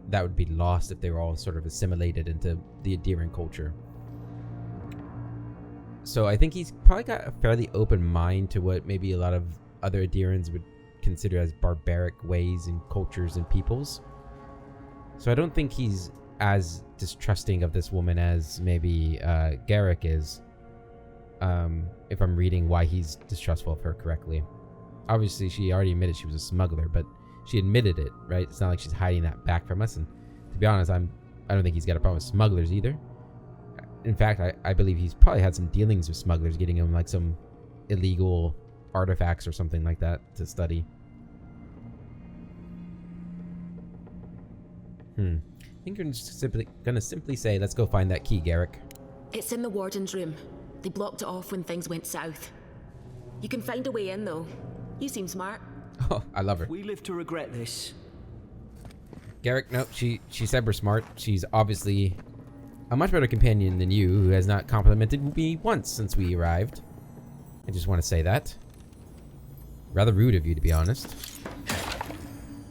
that would be lost if they were all sort of assimilated into the Adiran culture. So I think he's probably got a fairly open mind to what maybe a lot of other Adirans would consider as barbaric ways and cultures and peoples. So I don't think he's as distrusting of this woman as maybe Garrick is, if I'm reading why he's distrustful of her correctly. Obviously, she already admitted she was a smuggler, but she admitted it, right? It's not like she's hiding that back from us. And to be honest, I don't think he's got a problem with smugglers either. In fact, I believe he's probably had some dealings with smugglers, getting him like some illegal artifacts or something like that to study. I think you're just gonna simply say, let's go find that key, Garrick. It's in the warden's room. They blocked it off when things went south. You can find a way in, though. You seem smart. Oh, I love her. We live to regret this. Garrick, no, she said we're smart. She's obviously a much better companion than you, who has not complimented me once since we arrived. I just want to say that. Rather rude of you, to be honest.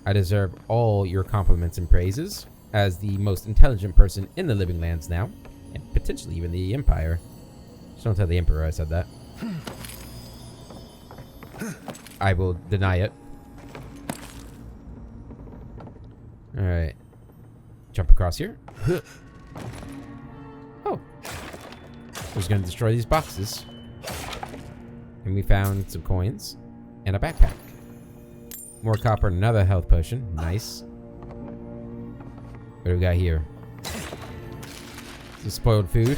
I deserve all your compliments and praises as the most intelligent person in the Living Lands now, and potentially even the Empire. Just don't tell the Emperor I said that. I will deny it. Alright. Jump across here. Oh. I was going to destroy these boxes. And we found some coins. And a backpack. More copper and another health potion. Nice. What do we got here? Some spoiled food.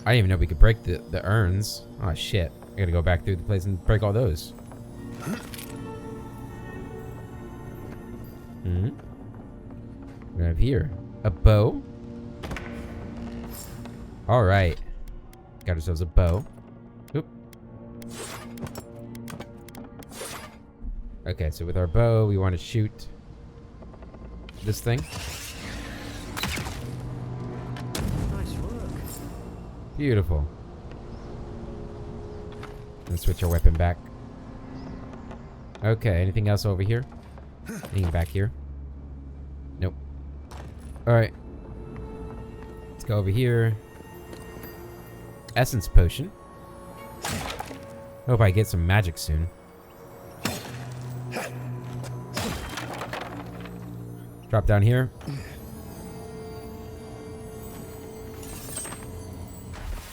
I didn't even know we could break the urns. Oh shit. I gotta go back through the place and break all those. What do we have here? A bow. Alright. Got ourselves a bow. Oop. Okay, so with our bow, we want to shoot this thing. Nice work. Beautiful. And switch our weapon back. Okay, anything else over here? Anything back here? Nope. Alright. Let's go over here. Essence potion. Hope I get some magic soon. Drop down here.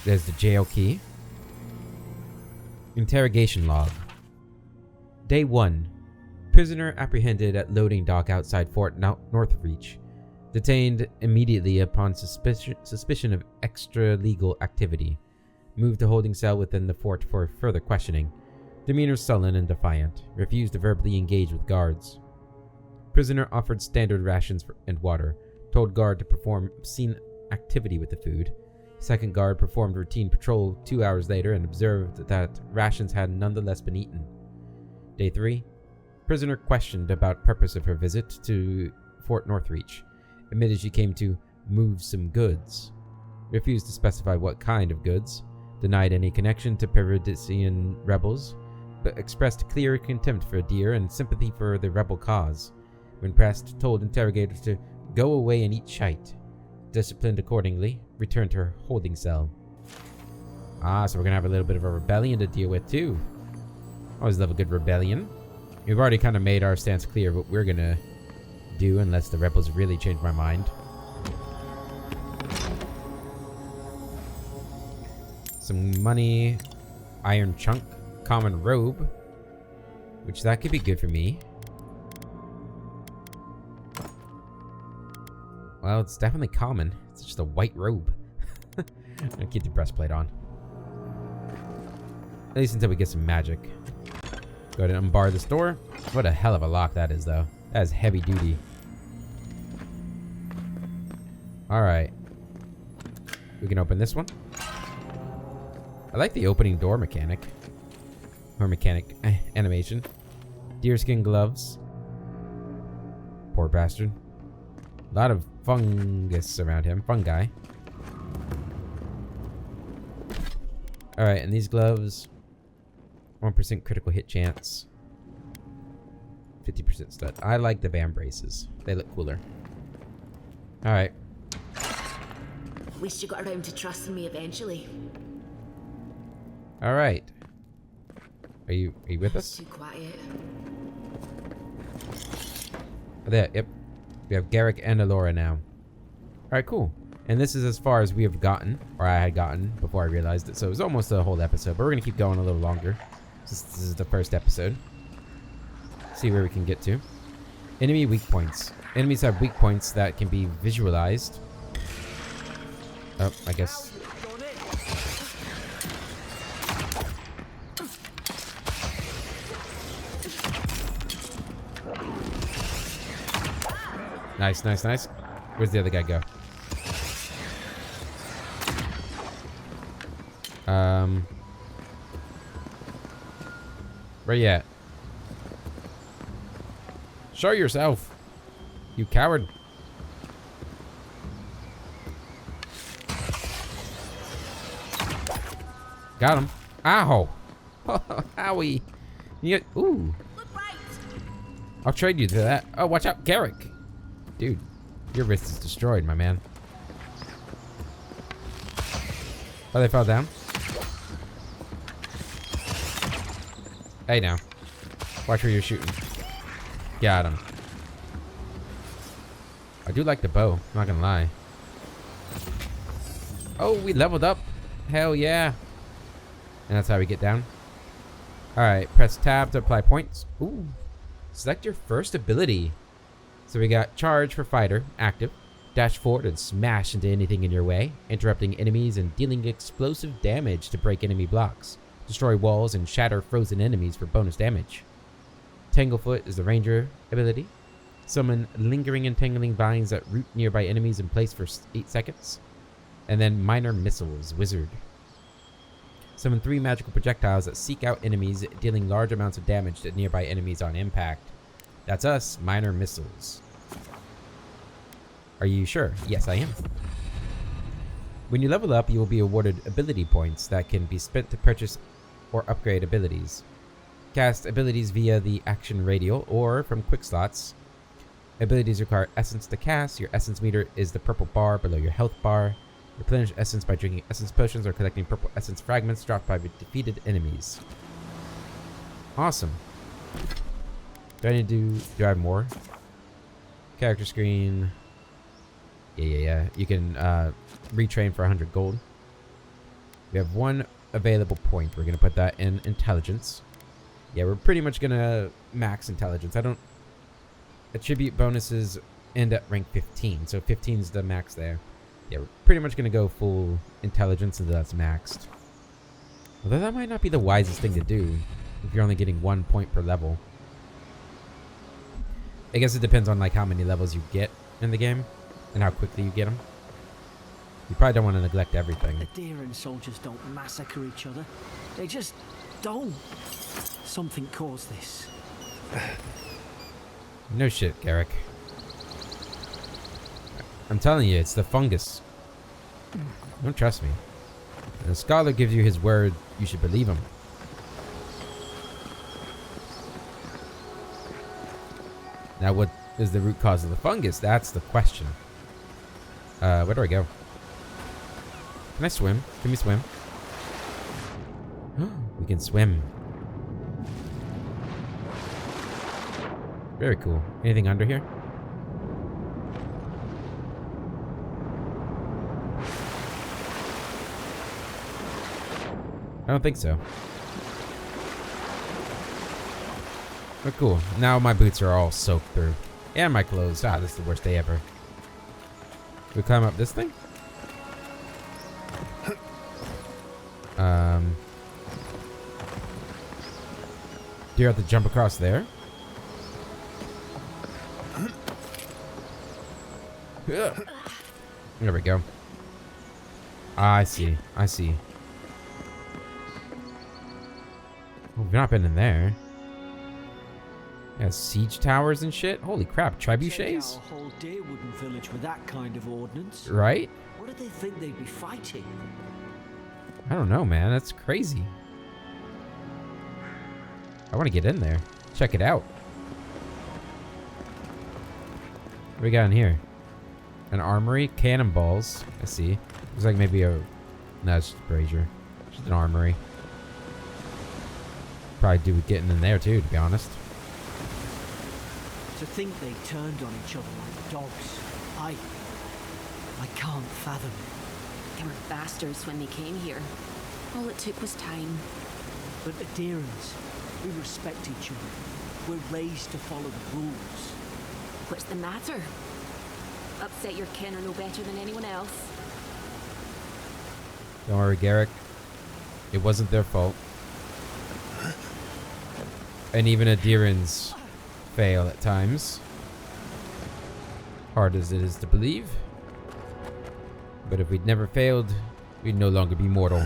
There's the jail key. Interrogation log. Day 1. Prisoner apprehended at loading dock outside Fort Northreach. Detained immediately upon suspicion of extra-legal activity. Moved to holding cell within the fort for further questioning. Demeanor sullen and defiant. Refused to verbally engage with guards. Prisoner offered standard rations and water. Told guard to perform obscene activity with the food. Second guard performed routine patrol 2 hours later and observed that rations had nonetheless been eaten. Day 3. Prisoner questioned about purpose of her visit to Fort Northreach. Admitted she came to move some goods. Refused to specify what kind of goods. Denied any connection to Paradisian rebels, but expressed clear contempt for Deer and sympathy for the rebel cause. When pressed, told interrogators to go away and eat shite. Disciplined accordingly, returned to her holding cell. Ah, so we're gonna have a little bit of a rebellion to deal with too. Always love a good rebellion. We've already kind of made our stance clear what we're gonna do unless the rebels really change my mind. Some money, iron chunk, common robe, which that could be good for me. Well, it's definitely common. It's just a white robe. I'll keep the breastplate on. At least until we get some magic. Go ahead and unbar this door. What a hell of a lock that is, though. That is heavy duty. Alright. We can open this one. I like the opening door mechanic. Or mechanic animation. Deerskin gloves. Poor bastard. A lot of fungus around him. Fungi. Alright, and these gloves. 1% critical hit chance. 50% stud. I like the band braces. They look cooler. Alright. At least you got around to trusting me eventually. Alright. Are you with us? Too quiet. Oh, there, yep. We have Garrick and Alora now. Alright, cool. And this is as far as we have gotten, or I had gotten before I realized it. So it was almost a whole episode, but we're going to keep going a little longer. This is the first episode. See where we can get to. Enemy weak points. Enemies have weak points that can be visualized. Oh, I guess. Nice, nice, nice. Where's the other guy go? Where you at? Show yourself, you coward. Got him. Ow. Owie. You, ooh. I'll trade you to that. Oh, watch out, Garrick. Dude, your wrist is destroyed, my man. Oh, they fell down? Hey, now. Watch where you're shooting. Got him. I do like the bow. I'm not gonna lie. Oh, we leveled up. Hell yeah. And that's how we get down. Alright, press tab to apply points. Ooh. Select your first ability. So we got charge for fighter, active. Dash forward and smash into anything in your way, interrupting enemies and dealing explosive damage to break enemy blocks. Destroy walls and shatter frozen enemies for bonus damage. Tanglefoot is the ranger ability. Summon lingering entangling vines that root nearby enemies in place for 8 seconds. And then minor missiles, wizard. Summon 3 magical projectiles that seek out enemies, dealing large amounts of damage to nearby enemies on impact. That's us, minor missiles. Are you sure? Yes, I am. When you level up, you will be awarded ability points that can be spent to purchase or upgrade abilities. Cast abilities via the action radial or from quick slots. Abilities require essence to cast. Your essence meter is the purple bar below your health bar. Replenish essence by drinking essence potions or collecting purple essence fragments dropped by defeated enemies. Awesome. Do I have more? Character screen. Yeah. You can retrain for 100 gold. We have 1 available point. We're going to put that in intelligence. Yeah, we're pretty much going to max intelligence. I don't... Attribute bonuses end at rank 15. So 15 is the max there. Yeah, we're pretty much going to go full intelligence until that's maxed. Although that might not be the wisest thing to do if you're only getting 1 point per level. I guess it depends on like how many levels you get in the game and how quickly you get them. You probably don't want to neglect everything. The deer and soldiers don't massacre each other. They just don't. Something caused this. No shit, Garrick. I'm telling you, it's the fungus. Don't trust me. When a scholar gives you his word, you should believe him. Now, what is the root cause of the fungus? That's the question. Where do I go? Can I swim? Can we swim? We can swim. Very cool. Anything under here? I don't think so. But cool. Now my boots are all soaked through. And my clothes. Ah, this is the worst day ever. We climb up this thing? Do you have to jump across there? There we go. I see. I see. Oh, we've not been in there. Yeah, siege towers and shit. Holy crap, trebuchets? Take out a whole Deerwooden village with that kind of ordnance. Right? What did they think they'd be fighting? I don't know, man. That's crazy. I want to get in there. Check it out. What do we got in here? An armory, cannonballs. I see. Looks like maybe a... No, it's just a brazier. Just an armory. Probably do with getting in there too, to be honest. To think they turned on each other like dogs. I can't fathom it. They were bastards when they came here. All it took was time. But adherents, we respect each other. We're raised to follow the rules. What's the matter? Upset your kin are no better than anyone else. Don't worry, Garrick. It wasn't their fault. And even adherents fail at times. Hard as it is to believe. But if we'd never failed, we'd no longer be mortal.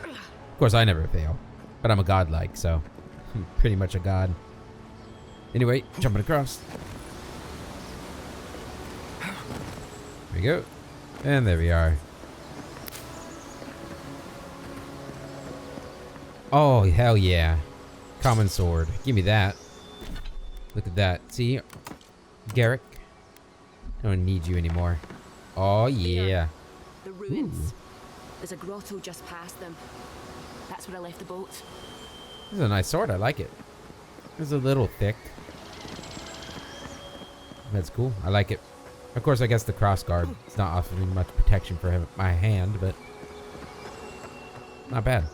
Of course, I never fail. But I'm a godlike, so I'm pretty much a god. Anyway, jumping across. There we go. And there we are. Oh, hell yeah. Common sword. Give me that. Look at that. See? Garrick? I don't need you anymore. Oh, yeah. The ruins. There's a grotto just past them. That's where I left the boat. This is a nice sword. I like it. It's a little thick. That's cool. I like it. Of course, I guess the crossguard is not offering much protection for my hand, but not bad.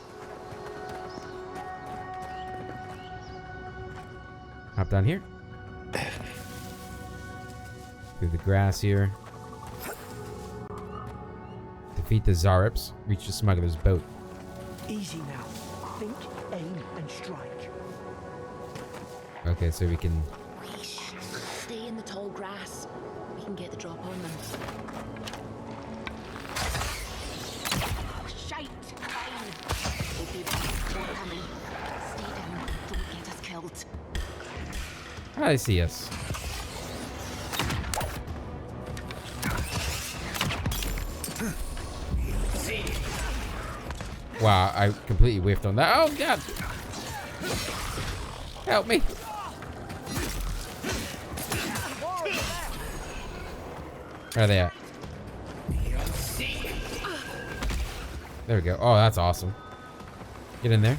Hop down here. Through the grass here. Defeat the Zarips. Reach the smuggler's boat. Easy now. Think, aim, and strike. Okay, so we can... Stay in the tall grass. We can get the drop on them. Oh, shite! Fine. Okay, they're coming. Stay down. Don't get us killed. I see us. Wow, I completely whiffed on that. Oh, God. Help me. Where are they at? There we go. Oh, that's awesome. Get in there.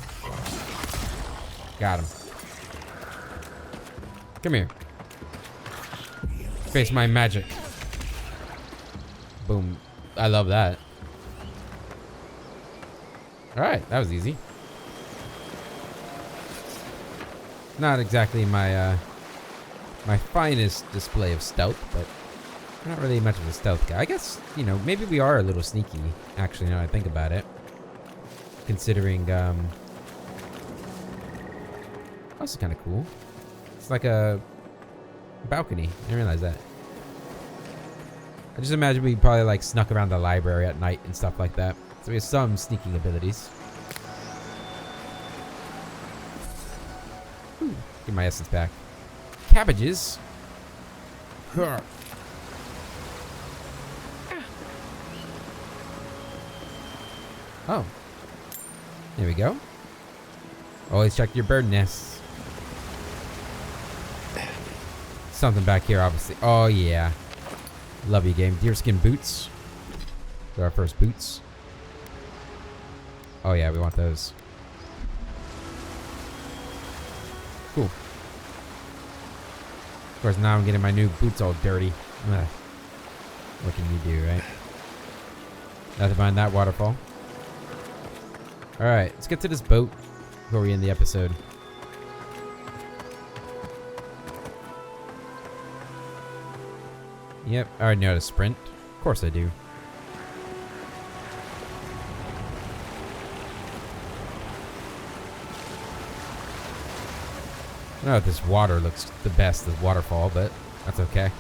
Got him. Come here. Face my magic. Boom. I love that. Alright, that was easy. Not exactly my my finest display of stealth, but I'm not really much of a stealth guy. I guess, you know, maybe we are a little sneaky, actually, now I think about it. Considering, oh, this is kind of cool. It's like a balcony. I didn't realize that. I just imagine we probably like snuck around the library at night and stuff like that. So we have some sneaking abilities. Ooh, get my essence back. Cabbages. Huh. Oh. There we go. Always check your bird nests. Something back here, obviously. Oh, yeah. Love you, game. Deerskin boots. They're our first boots. Oh, yeah, we want those. Cool. Of course, now I'm getting my new boots all dirty. Ugh. What can you do, right? Nothing behind that waterfall. Alright, let's get to this boat before we end the episode. Yep, I already know how to sprint. Of course I do. I don't know if this water looks the best as waterfall, but that's okay.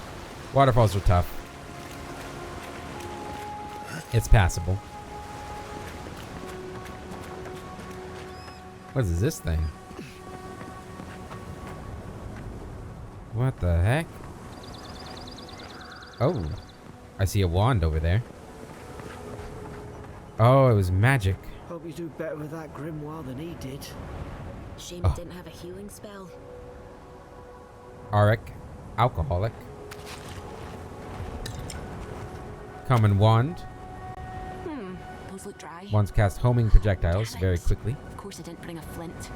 Waterfalls are tough. It's passable. What is this thing? What the heck? Oh, I see a wand over there. Oh, it was magic. Hope you do better with that grimoire than he did. Shame it didn't have a healing spell. Auric, alcoholic. Common wand. Those look dry. Wands cast homing projectiles very quickly. Of course I didn't bring a flint.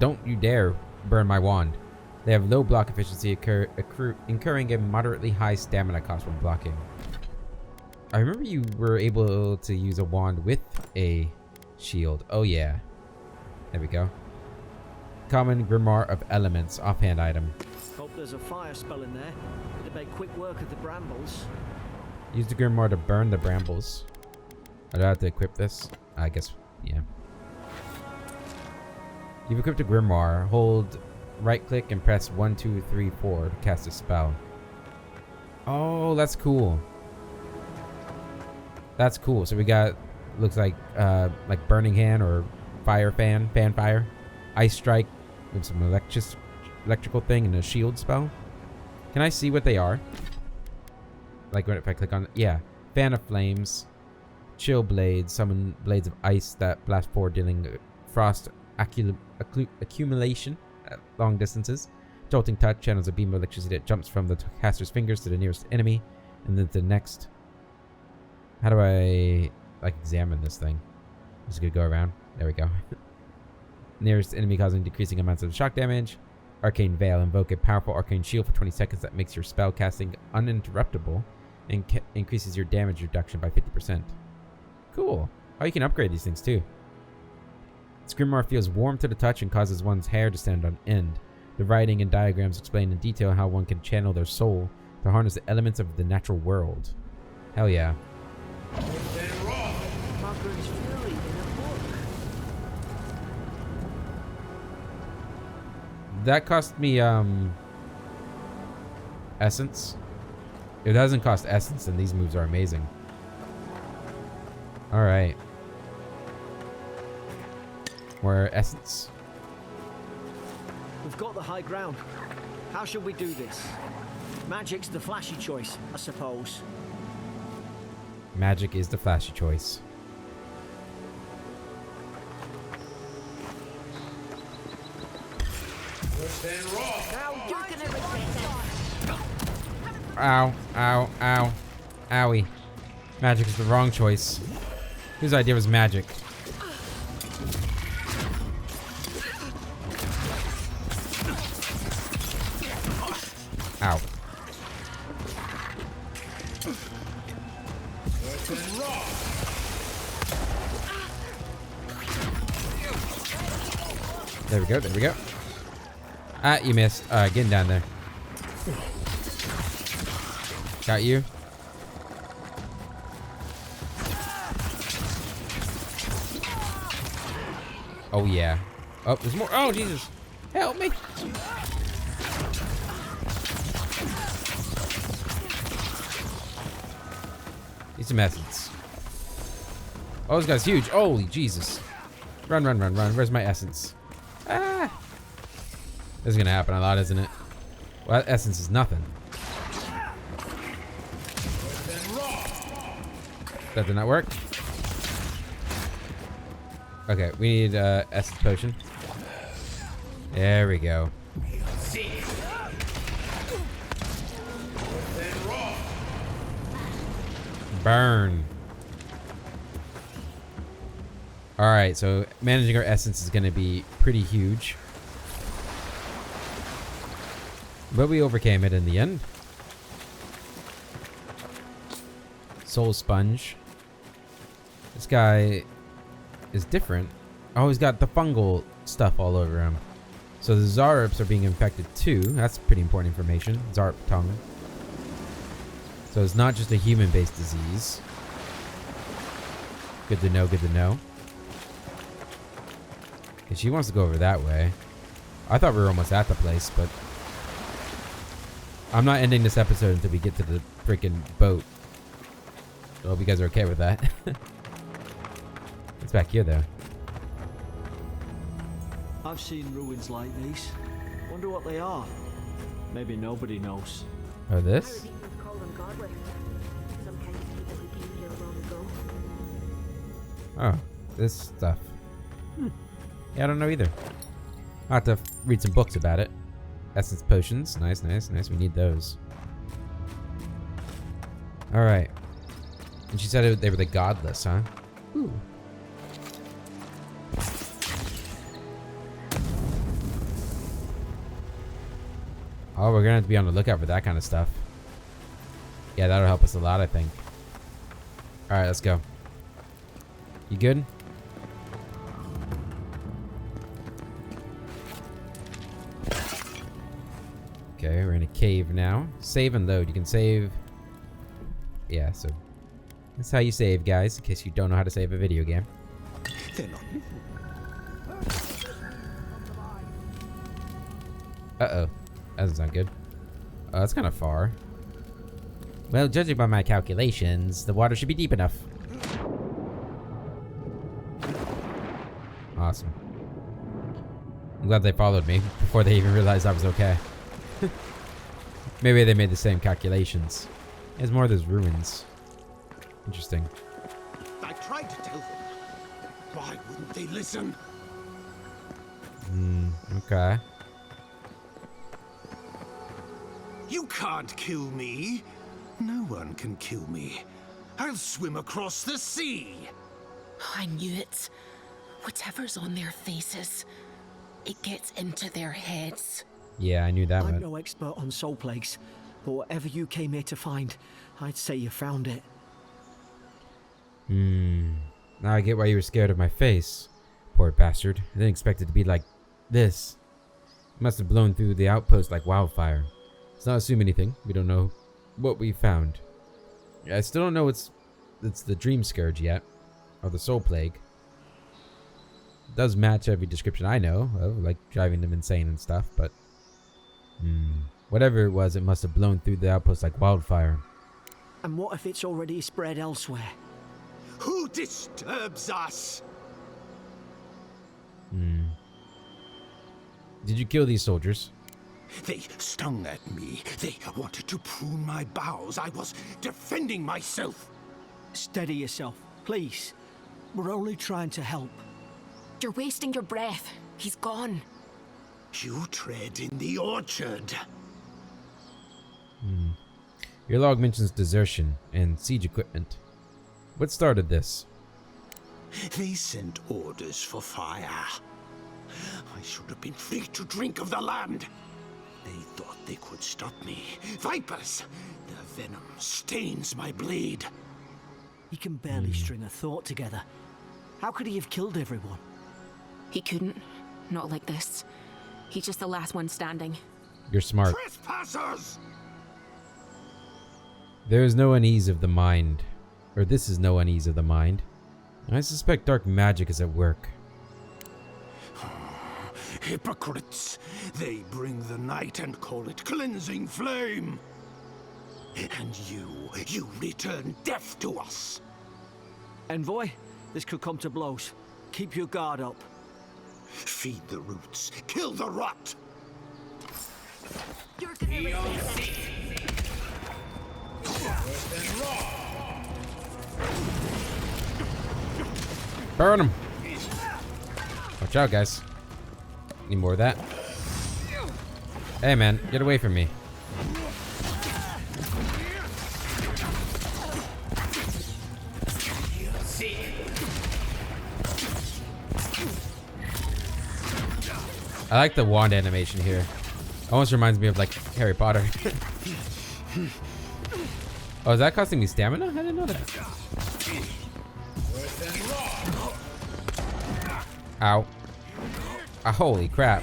Don't you dare burn my wand. They have low block efficiency, incurring a moderately high stamina cost when blocking. I remember you were able to use a wand with a shield. Oh yeah. There we go. Common Grimoire of Elements, offhand item. Hope there's a fire spell in there. It'd make quick work of the brambles. Use the Grimoire to burn the brambles. I don't have to equip this. I guess, yeah. You've equipped a Grimoire. Hold right click and press 1, 2, 3, 4 to cast a spell. Oh, that's cool. That's cool. So we got, looks like Burning Hand or Fire Fan, Fan Fire, Ice Strike with some electrical thing and a shield spell. Can I see what they are? Like if I click on, yeah, fan of flames, chill blades, summon blades of ice that blast forward, dealing frost accumulation at long distances. Jolting touch channels a beam of electricity that jumps from the caster's fingers to the nearest enemy, and then to the next. How do I like examine this thing? I'm just gonna go around. There we go. Nearest enemy causing decreasing amounts of shock damage. Arcane Veil. Invoke a powerful arcane shield for 20 seconds that makes your spell casting uninterruptible and increases your damage reduction by 50%. Cool. Oh, you can upgrade these things too. Scrimar feels warm to the touch and causes one's hair to stand on end. The writing and diagrams explain in detail how one can channel their soul to harness the elements of the natural world. Hell yeah. Margaret's Fury in a book. That cost me essence. If it doesn't cost essence, then these moves are amazing. Alright. More essence. We've got the high ground. How should we do this? Magic's the flashy choice, I suppose. Magic is the flashy choice. Now you're gonna regret this. Ow, ow, ow. Owie. Magic is the wrong choice. Whose idea was magic? Ow. There we go, there we go. Ah, you missed. Getting down there. Got you. Oh, yeah. Oh, there's more. Oh, Jesus. Help me. Need some essence. Oh, this guy's huge. Holy Jesus. Run, run, run, run. Where's my essence? Ah. This is going to happen a lot, isn't it? Well, that essence is nothing. That did not work. Okay, we need essence potion. There we go. Burn. Alright, so managing our essence is going to be pretty huge. But we overcame it in the end. Soul Sponge. This guy is different. Oh, he's got the fungal stuff all over him. So the Zarups are being infected too. That's pretty important information. Zarup tongue. So it's not just a human-based disease. Good to know, good to know. Okay, she wants to go over that way. I thought we were almost at the place, but I'm not ending this episode until we get to the freaking boat. I hope you guys are okay with that. It's back here, though. I've seen ruins like these. Wonder what they are. Maybe nobody knows. Oh, this? People call them godless. Some kind of people who came here long ago. Oh, this stuff. Yeah, I don't know either. I'll have to read some books about it. Essence potions. Nice, nice, nice. We need those. Alright. And she said they were the godless, huh? Ooh. Oh, we're gonna have to be on the lookout for that kind of stuff. Yeah, that'll help us a lot, I think. Alright, let's go. You good? Okay, we're in a cave now. Save and load. You can save. Yeah, so that's how you save, guys, in case you don't know how to save a video game. Uh-oh. That doesn't sound good. Oh, that's kind of far. Well, judging by my calculations, the water should be deep enough. Awesome. I'm glad they followed me before they even realized I was okay. Maybe they made the same calculations. There's more of those ruins. Interesting. I tried to tell them. Why wouldn't they listen? Okay. You can't kill me. No one can kill me. I'll swim across the sea. I knew it. Whatever's on their faces, it gets into their heads. Yeah, I knew that I'm one. no expert on soul plagues, but whatever you came here to find, I'd say you found it. Now I get why you were scared of my face. Poor bastard. I didn't expect it to be like this. It must have blown through the outpost like wildfire. Let's not assume anything. We don't know what we found. I still don't know it's the dream scourge yet. Or the soul plague. It does match every description I know of, like driving them insane and stuff, but whatever it was, it must have blown through the outpost like wildfire. And what if it's already spread elsewhere? Who disturbs us? Did you kill these soldiers? They stung at me. They wanted to prune my bowels. I was defending myself. Steady yourself, please. We're only trying to help. You're wasting your breath. He's gone. You tread in the orchard. Your log mentions desertion and siege equipment. What started this? They sent orders for fire. I should have been free to drink of the land. They thought they could stop me. Vipers! Their venom stains my blade. He can barely string a thought together. How could he have killed everyone? He couldn't. Not like this. He's just the last one standing. You're smart. Trespassers! There is no unease of the mind. Or this is no unease of the mind. I suspect dark magic is at work. Hypocrites! They bring the night and call it cleansing flame. And you return death to us. Envoy, this could come to blows. Keep your guard up. Feed the roots, kill the rot. You're gonna regret it. Burn him! Watch out, guys. Need more of that. Hey, man, get away from me. I like the wand animation here. Almost reminds me of like Harry Potter. Oh, is that costing me stamina? I didn't know that. Ow. Ah, holy crap.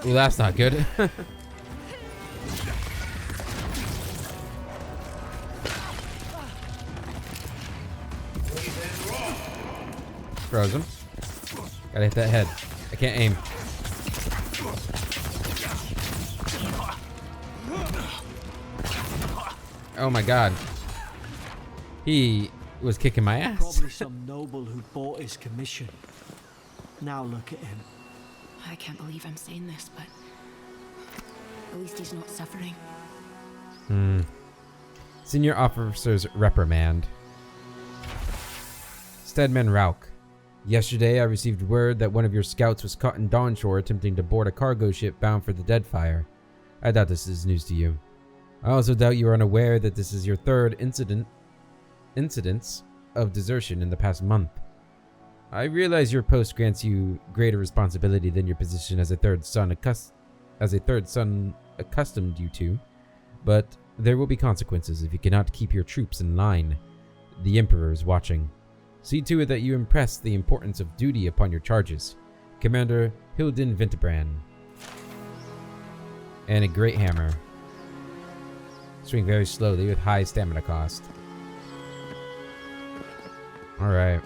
Ooh, that's not good. Froze him. Gotta hit that head. I can't aim. Oh my god. He was kicking my ass. Probably some noble who bought his commission. Now look at him. I can't believe I'm saying this, but at least he's not suffering. Senior officer's reprimand. Steadman Rauk. Yesterday, I received word that one of your scouts was caught in Dawnshore attempting to board a cargo ship bound for the Deadfire. I doubt this is news to you. I also doubt you are unaware that this is your third incidence of desertion in the past month. I realize your post grants you greater responsibility than your position as a third son accustomed you to, but there will be consequences if you cannot keep your troops in line. The Emperor is watching. See to it that you impress the importance of duty upon your charges. Commander Hilden Vintebrand. And a great hammer. Swing very slowly with high stamina cost. Alright.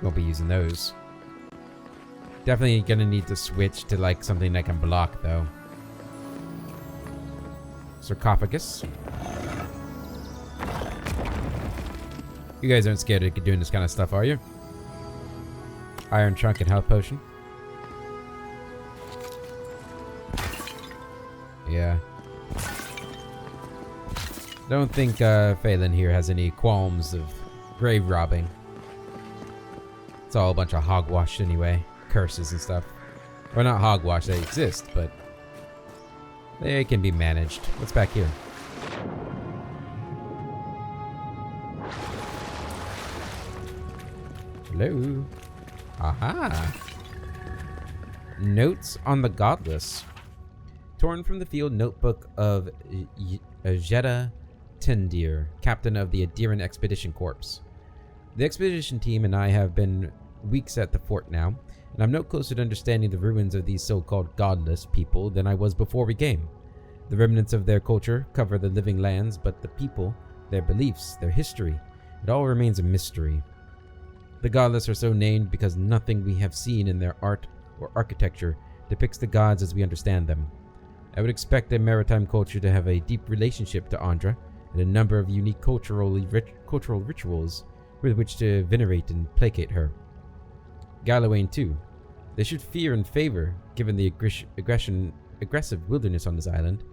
Won't be using those. Definitely gonna need to switch to like something that can block though. Sarcophagus. You guys aren't scared of doing this kind of stuff, are you? Iron Trunk and Health Potion. Yeah. Don't think Phelan here has any qualms of grave robbing. It's all a bunch of hogwash anyway. Curses and stuff. Or not hogwash, they exist, but they can be managed. What's back here? Hello. Aha. Notes on the Godless. Torn from the field notebook of Jetta Tendir, captain of the Adiran Expedition Corps. The expedition team and I have been weeks at the fort now, and I'm no closer to understanding the ruins of these so-called godless people than I was before we came. The remnants of their culture cover the living lands, but the people, their beliefs, their history, it all remains a mystery. The godless are so named because nothing we have seen in their art or architecture depicts the gods as we understand them. I would expect a maritime culture to have a deep relationship to Andra, and a number of unique cultural rituals with which to venerate and placate her. Gallowayne too. They should fear and favor, given the aggressive wilderness on this island,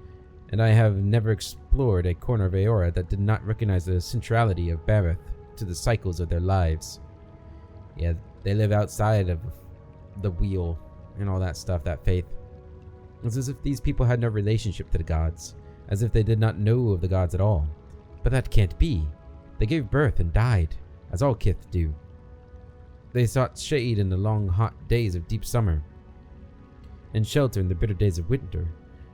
and I have never explored a corner of Aora that did not recognize the centrality of Bareth to the cycles of their lives. Yeah, they live outside of the wheel and all that stuff, that faith. It's as if these people had no relationship to the gods, as if they did not know of the gods at all. But that can't be. They gave birth and died, as all kith do. They sought shade in the long, hot days of deep summer, and shelter in the bitter days of winter.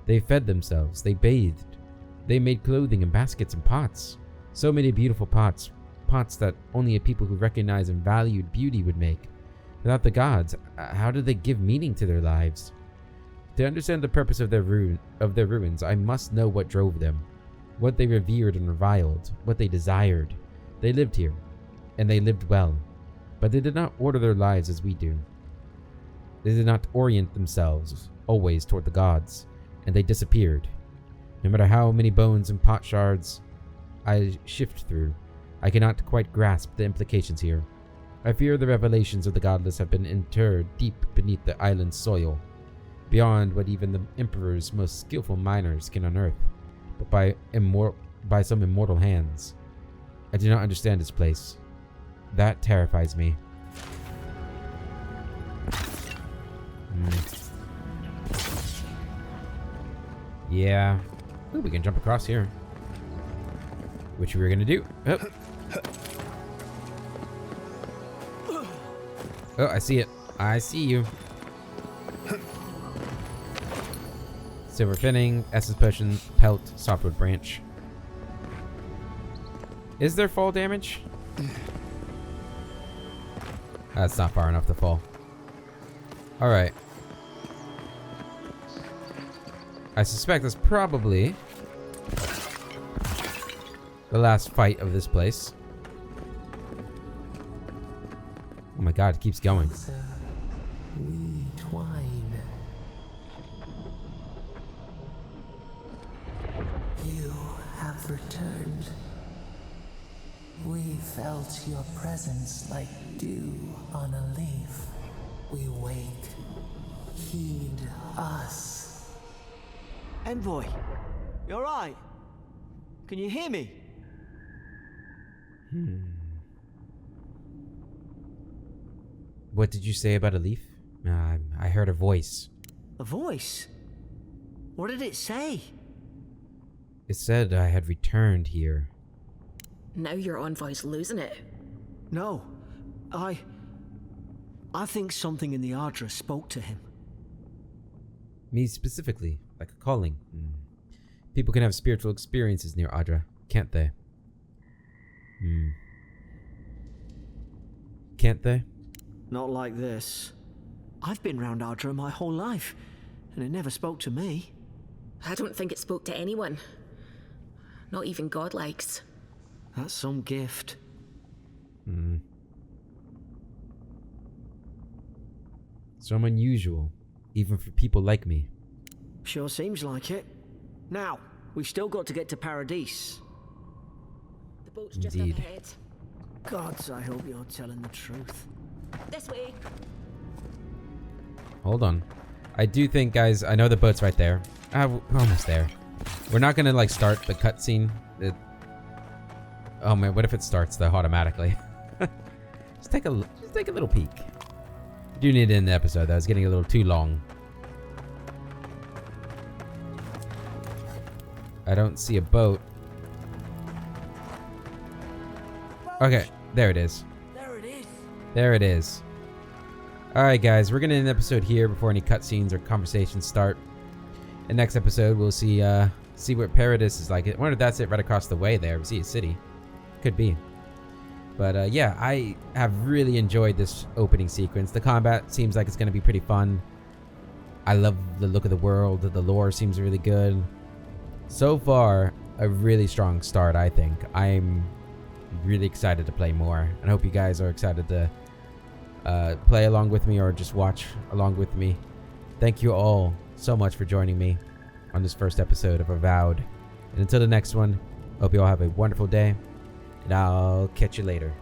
They fed themselves, they bathed, they made clothing in baskets and pots. So many beautiful pots, pots that only a people who recognized and valued beauty would make. Without the gods, how did they give meaning to their lives? To understand the purpose of their ruins, I must know what drove them, what they revered and reviled, what they desired. They lived here, and they lived well, but they did not order their lives as we do. They did not orient themselves always toward the gods, and they disappeared. No matter how many bones and pot shards I shift through, I cannot quite grasp the implications here. I fear the revelations of the godless have been interred deep beneath the island's soil, beyond what even the Emperor's most skillful miners can unearth, but by some immortal hands. I do not understand this place. That terrifies me. Yeah. Ooh, we can jump across here. Which we were gonna do. Oh. Oh, I see it. I see you. Silver finning, essence potion, pelt, softwood branch. Is there fall damage? That's not far enough to fall. Alright. I suspect that's probably the last fight of this place. Oh my god, it keeps going. We twine. You have returned. We felt your presence like dew on a leaf. We wake. Heed us. Envoy, you alright? Can you hear me? What did you say about a leaf? I heard a voice. A voice? What did it say? It said I had returned here. Now your envoy's losing it. No, I think something in the Ardra spoke to him. Me specifically, like a calling. People can have spiritual experiences near Adra, can't they? Can't they? Not like this. I've been round Ardra my whole life, and it never spoke to me. I don't think it spoke to anyone. Not even godlikes. That's some gift. Some unusual, even for people like me. Sure seems like it. Now, we've still got to get to Paradise. The boat's just up Indeed. ahead. Gods, I hope you're telling the truth. This way. Hold on. I do think, guys, I know the boat's right there. We're almost there. We're not gonna like start the cutscene. Oh man, what if it starts though automatically? just take a little peek. Do need it in the episode though. It's getting a little too long. I don't see a boat. Okay, there it is. There it is. There it is. Alright guys, we're gonna end the episode here before any cutscenes or conversations start. In next episode we'll see what Paradis is like. I wonder if that's it right across the way there. We see a city. Could be. But yeah, I have really enjoyed this opening sequence. The combat seems like it's gonna be pretty fun. I love the look of the world. The lore seems really good. So far, a really strong start, I think. I'm really excited to play more. And I hope you guys are excited to play along with me or just watch along with me. Thank you all so much for joining me on this first episode of Avowed. And until the next one, hope you all have a wonderful day. And I'll catch you later.